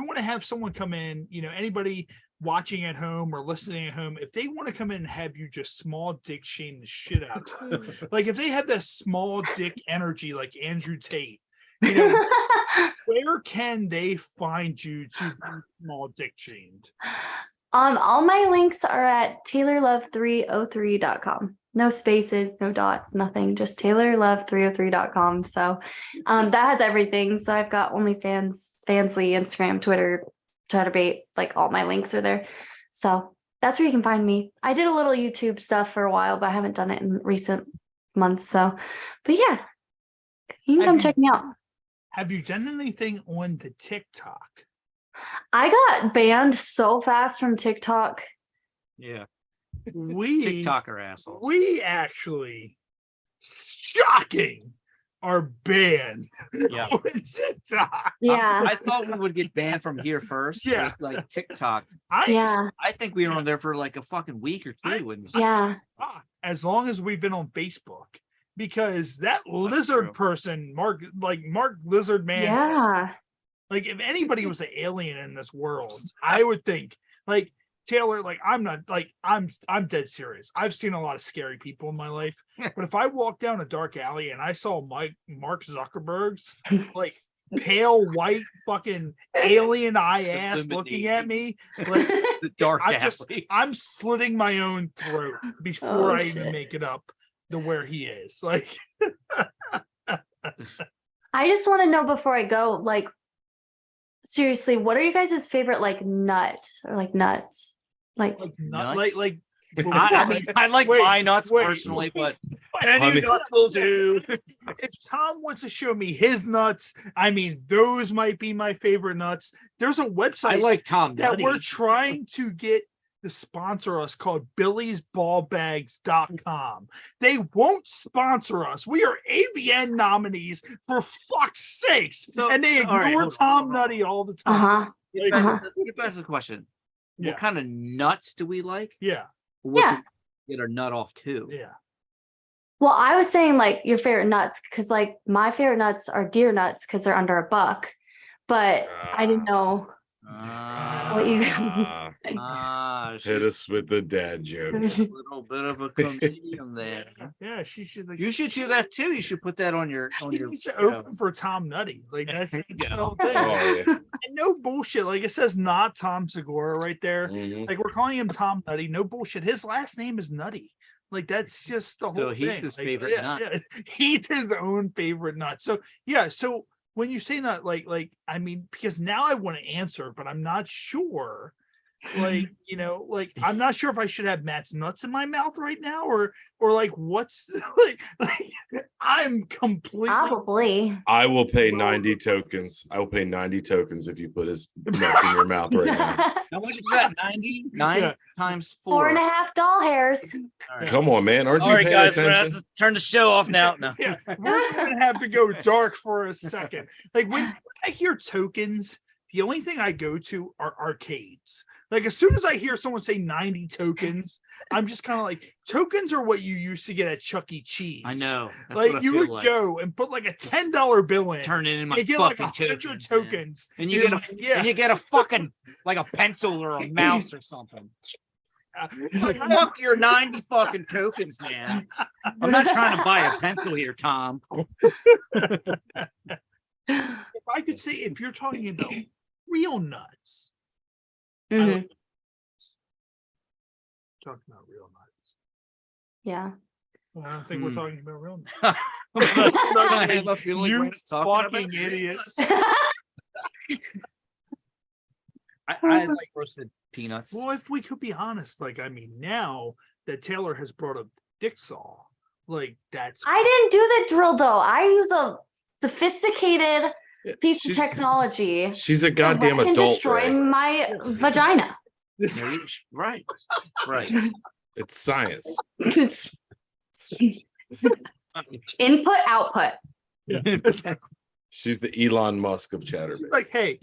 want to have someone come in, anybody watching at home or listening at home, if they want to come in and have you just small dick shame the shit out of them, like if they have that small dick energy like Andrew Tate, where can they find you to be small dick shamed? All my links are at taylorlove303.com. No spaces, no dots, nothing, just taylorlove303.com. So that has everything. So I've got OnlyFans, Fansly, Instagram, Twitter, Chatterbait, like all my links are there. So that's where you can find me. I did a little YouTube stuff for a while, but I haven't done it in recent months. So, but yeah, you can come check me out. Have you done anything on the TikTok? I got banned so fast from TikTok. Yeah. We TikToker assholes. We actually, shocking, are banned Yeah. on TikTok. Yeah. I thought we would get banned from here first. Yeah. With, like TikTok. Yeah. I think we were on there for like a fucking week or two. Yeah. As long as we've been on Facebook, because that lizard person, Mark Lizard Man. Yeah. Like if anybody was an alien in this world, I would think like Taylor, like I'm dead serious. I've seen a lot of scary people in my life, but if I walked down a dark alley and I saw Mark Zuckerberg's like pale white fucking alien eye ass looking at me, like the dark alley. I'm slitting my own throat before I even make it up to where he is. Like I just want to know before I go, like, seriously, what are you guys' favorite like nut or like nuts? Like nuts? Like I mean, I like my nuts personally, but any nuts will do. If Tom wants to show me his nuts, I mean, those might be my favorite nuts. There's a website I like Tom that Nutty. we're trying to get to sponsor us called BillysBallBags.com. They won't sponsor us. We are ABN nominees for fuck's sakes, and they ignore Tom Nutty all the time. Get back to the question. Yeah. What kind of nuts do we like? Yeah. What do we get our nut off to? Yeah. Well, I was saying like your favorite nuts, because like my favorite nuts are deer nuts because they're under $1. But I didn't know what you hit us with the dad joke. A little bit of a comedian there. Yeah, she should. Like, you should do that too. You should put that on your. Open for Tom Nutty. Like that's the whole thing. Oh, yeah. And no bullshit. Like it says not Tom Segura right there. Like we're calling him Tom Nutty. No bullshit. His last name is Nutty. Like that's just the whole thing. He's his Like, favorite nut. Yeah. He's his own favorite nut. So yeah. So when you say nut, like I mean, because now I want to answer, but I'm not sure. Like, like I'm not sure if I should have Matt's nuts in my mouth right now, or like what's like I'm completely Probably. I will pay 90 tokens. I will pay 90 tokens if you put his nuts in your mouth right now. How much is that? 99 times 4. 4.5 doll hairs. Right. Come on, man. Aren't All you right, paying guys, we're gonna have attention? to turn the show off now. No. Yeah, we're gonna have to go dark for a second. Like when I hear tokens, the only thing I go to are arcades. Like as soon as I hear someone say 90 tokens, I'm just kind of like, tokens are what you used to get at Chuck E. Cheese. I know. That's Like what I you feel would like. go and put like a $10 bill in, Turn it in my you get like fucking 100 tokens, man. tokens, And you get a yeah. and you get a fucking like a pencil or a mouse or something. It's like, Fuck your 90 fucking tokens, man. I'm not trying to buy a pencil here, Tom. if I could say, if you're talking about real nuts, Mhm. talking about real nuts. Yeah. I don't think we're talking about real nuts. I have a feeling You we're talking fucking about idiots. I like roasted peanuts. Well, if we could be honest, like I mean, now that Taylor has brought up dick saw, like that's I didn't do the drill though. I use a sophisticated piece of she's- technology. She's a goddamn that can adult. destroy Ray. my vagina. Right. Right. It's science. Input, output. She's the Elon Musk of Chatterbait. It's like, hey,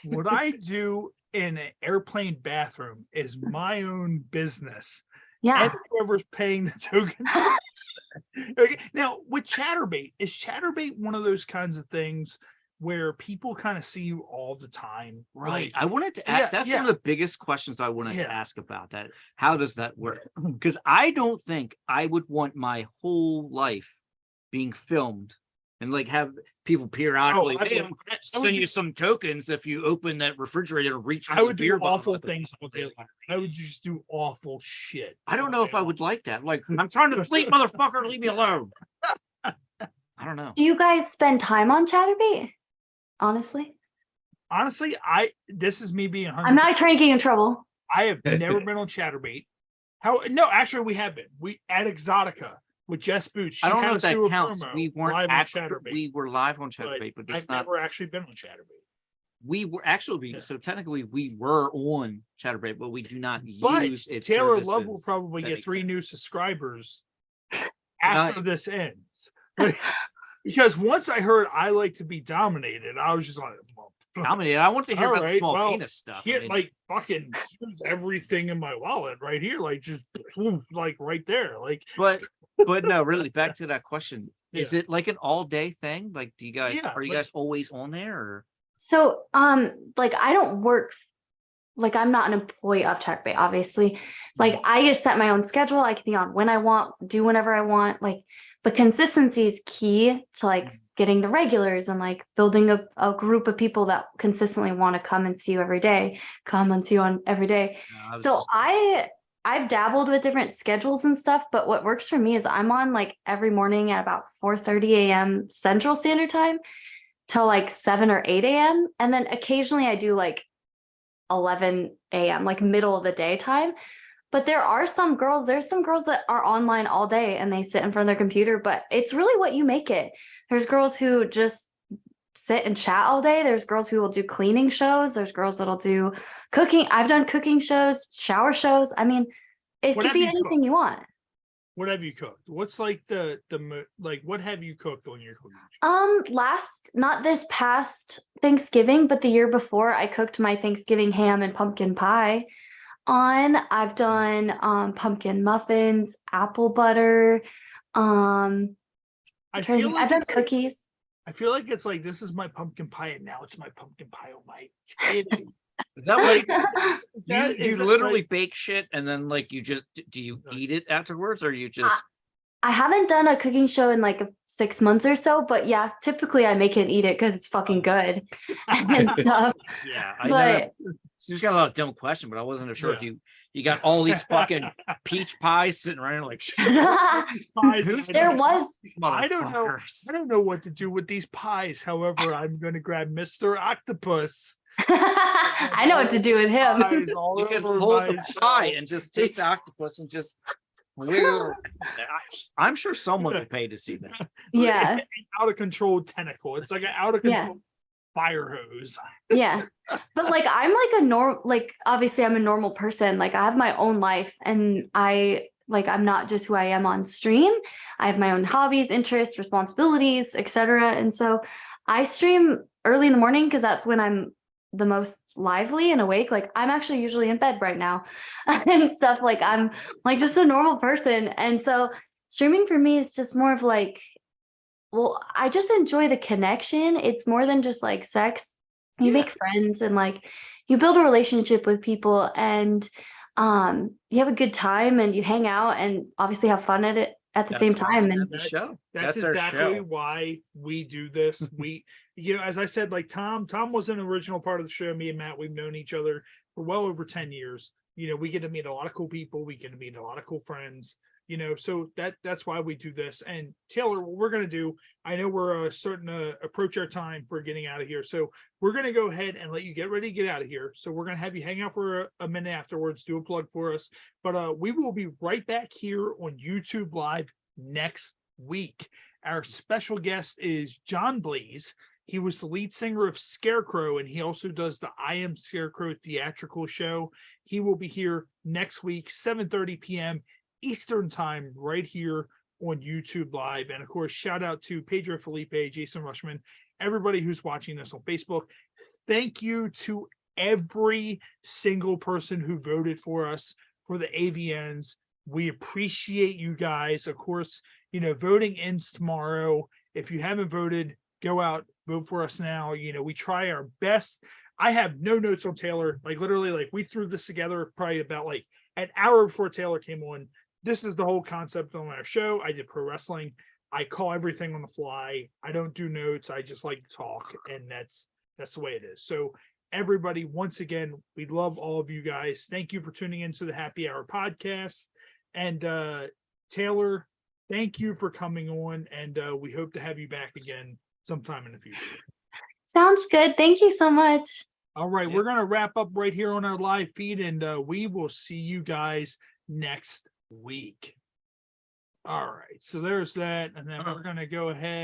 what I do in an airplane bathroom is my own business. Yeah. And whoever's paying the tokens. Okay. Now, with Chatterbait, is Chatterbait one of those kinds of things where people kind of see you all the time? Right. Like, I wanted to ask, that's one of the biggest questions I wanted to ask about that. How does that work? Because I don't think I would want my whole life being filmed and like have people periodically, I hey, would- I'm send you some tokens if you open that refrigerator and reach for I the would beer do bottle. awful things all day long. I would just do awful shit. I don't know if I would like that. Like, I'm trying to sleep, motherfucker, leave me alone. I don't know. Do you guys spend time on Chatterbait? Honestly, Honestly, this is me being 100%. I'm not trying to get you in trouble. I have never been on Chatterbait. No, actually, we have been. We at Exotica with Jess Boots. She I don't had know if us that do a counts. promo We weren't live on actually, Chatterbait. we were live on Chatterbait, but it's I've not. never actually been on Chatterbait. We were actually, so technically we were on Chatterbait, but we do not But use its Taylor services. Love will probably That get makes 3 sense. new subscribers after this ends. Because once I heard I like to be dominated, I was just like, well, Dominated. I want to hear all about the right, small well, penis stuff. I Here, mean, like fucking here's everything in my wallet right here, like just like right there. Like but no, really, back to that question. Is it like an all day thing? Like, do you guys are you guys always on there or? So, like I don't work, like I'm not an employee of Chatterbait, obviously. Like I just set my own schedule. I can be on when I want, do whenever I want. Like, but consistency is key to like getting the regulars and like building a group of people that consistently want to come and see you every day, come and see you on every day. So I've dabbled with different schedules and stuff, but what works for me is I'm on like every morning at about 4:30 a.m. Central Standard Time till like 7 or 8 a.m. And then occasionally I do like 11 a.m., like middle of the day time. But there's some girls that are online all day and they sit in front of their computer, but it's really what you make it. There's girls who just sit and chat all day. There's girls who will do cleaning shows. There's girls that'll do cooking. I've done cooking shows, shower shows. I mean, it What could have be you anything cooked? you want. what have you cooked? What's like like what have you cooked on your cooking? Not this past Thanksgiving, but the year before, I cooked my Thanksgiving ham and pumpkin pie. I've done pumpkin muffins, apple butter. I've done cookies. I feel like it's like this is my pumpkin pie, and now it's my pumpkin pie on my titty. Is that like Is you that literally like- bake shit and then like you just do you eat it afterwards or you just I haven't done a cooking show in like 6 months or so, but yeah, typically I make it and eat it because it's fucking good and stuff. yeah But so you got a lot of dumb question, but I wasn't sure if you got all these fucking peach pies sitting around like there was I don't know what to do with these pies. However, I'm going to grab Mr. Octopus I know what to do with him. You can hold the pie and just take the octopus and just. I'm sure someone would pay to see that. Yeah. An out of control tentacle. It's like an out of control fire hose. Yeah. But like I'm like obviously I'm a normal person. Like I have my own life and I'm not just who I am on stream. I have my own hobbies, interests, responsibilities, etc. And so I stream early in the morning because that's when I'm the most lively and awake. Like I'm actually usually in bed right now and stuff. Like I'm like just a normal person. And so streaming for me is just more of like, well, I just enjoy the connection. It's more than just like sex. You make friends and like you build a relationship with people and you have a good time and you hang out and obviously have fun at it at the same time. And That's exactly why we do this. We, as I said, like Tom was an original part of the show. Me and Matt, we've known each other for well over 10 years. We get to meet a lot of cool people. We get to meet a lot of cool friends. So that's why we do this. And Taylor, what we're going to do, I know we're starting to approach our time for getting out of here. So we're going to go ahead and let you get ready to get out of here. So we're going to have you hang out for a minute afterwards, do a plug for us. But we will be right back here on YouTube Live next week. Our special guest is John Blaze. He was the lead singer of Scarecrow, and he also does the I Am Scarecrow theatrical show. He will be here next week, 7:30 p.m. Eastern time, right here on YouTube Live. And of course, shout out to Pedro Felipe, Jason Rushman, everybody who's watching this on Facebook. Thank you to every single person who voted for us for the AVNs. We appreciate you guys. Of course, voting ends tomorrow. If you haven't voted, go out, vote for us now. We try our best. I have no notes on Taylor. Like literally, like we threw this together probably about like an hour before Taylor came on. This is the whole concept on our show. I did pro wrestling. I call everything on the fly. I don't do notes. I just like to talk, and that's the way it is. So everybody, once again, we love all of you guys. Thank you for tuning into the Happy Hour podcast. And Taylor, thank you for coming on, and we hope to have you back again sometime in the future. Sounds good. Thank you so much. All right, we're going to wrap up right here on our live feed, and we will see you guys next week. All right, so there's that, and then we're going to go ahead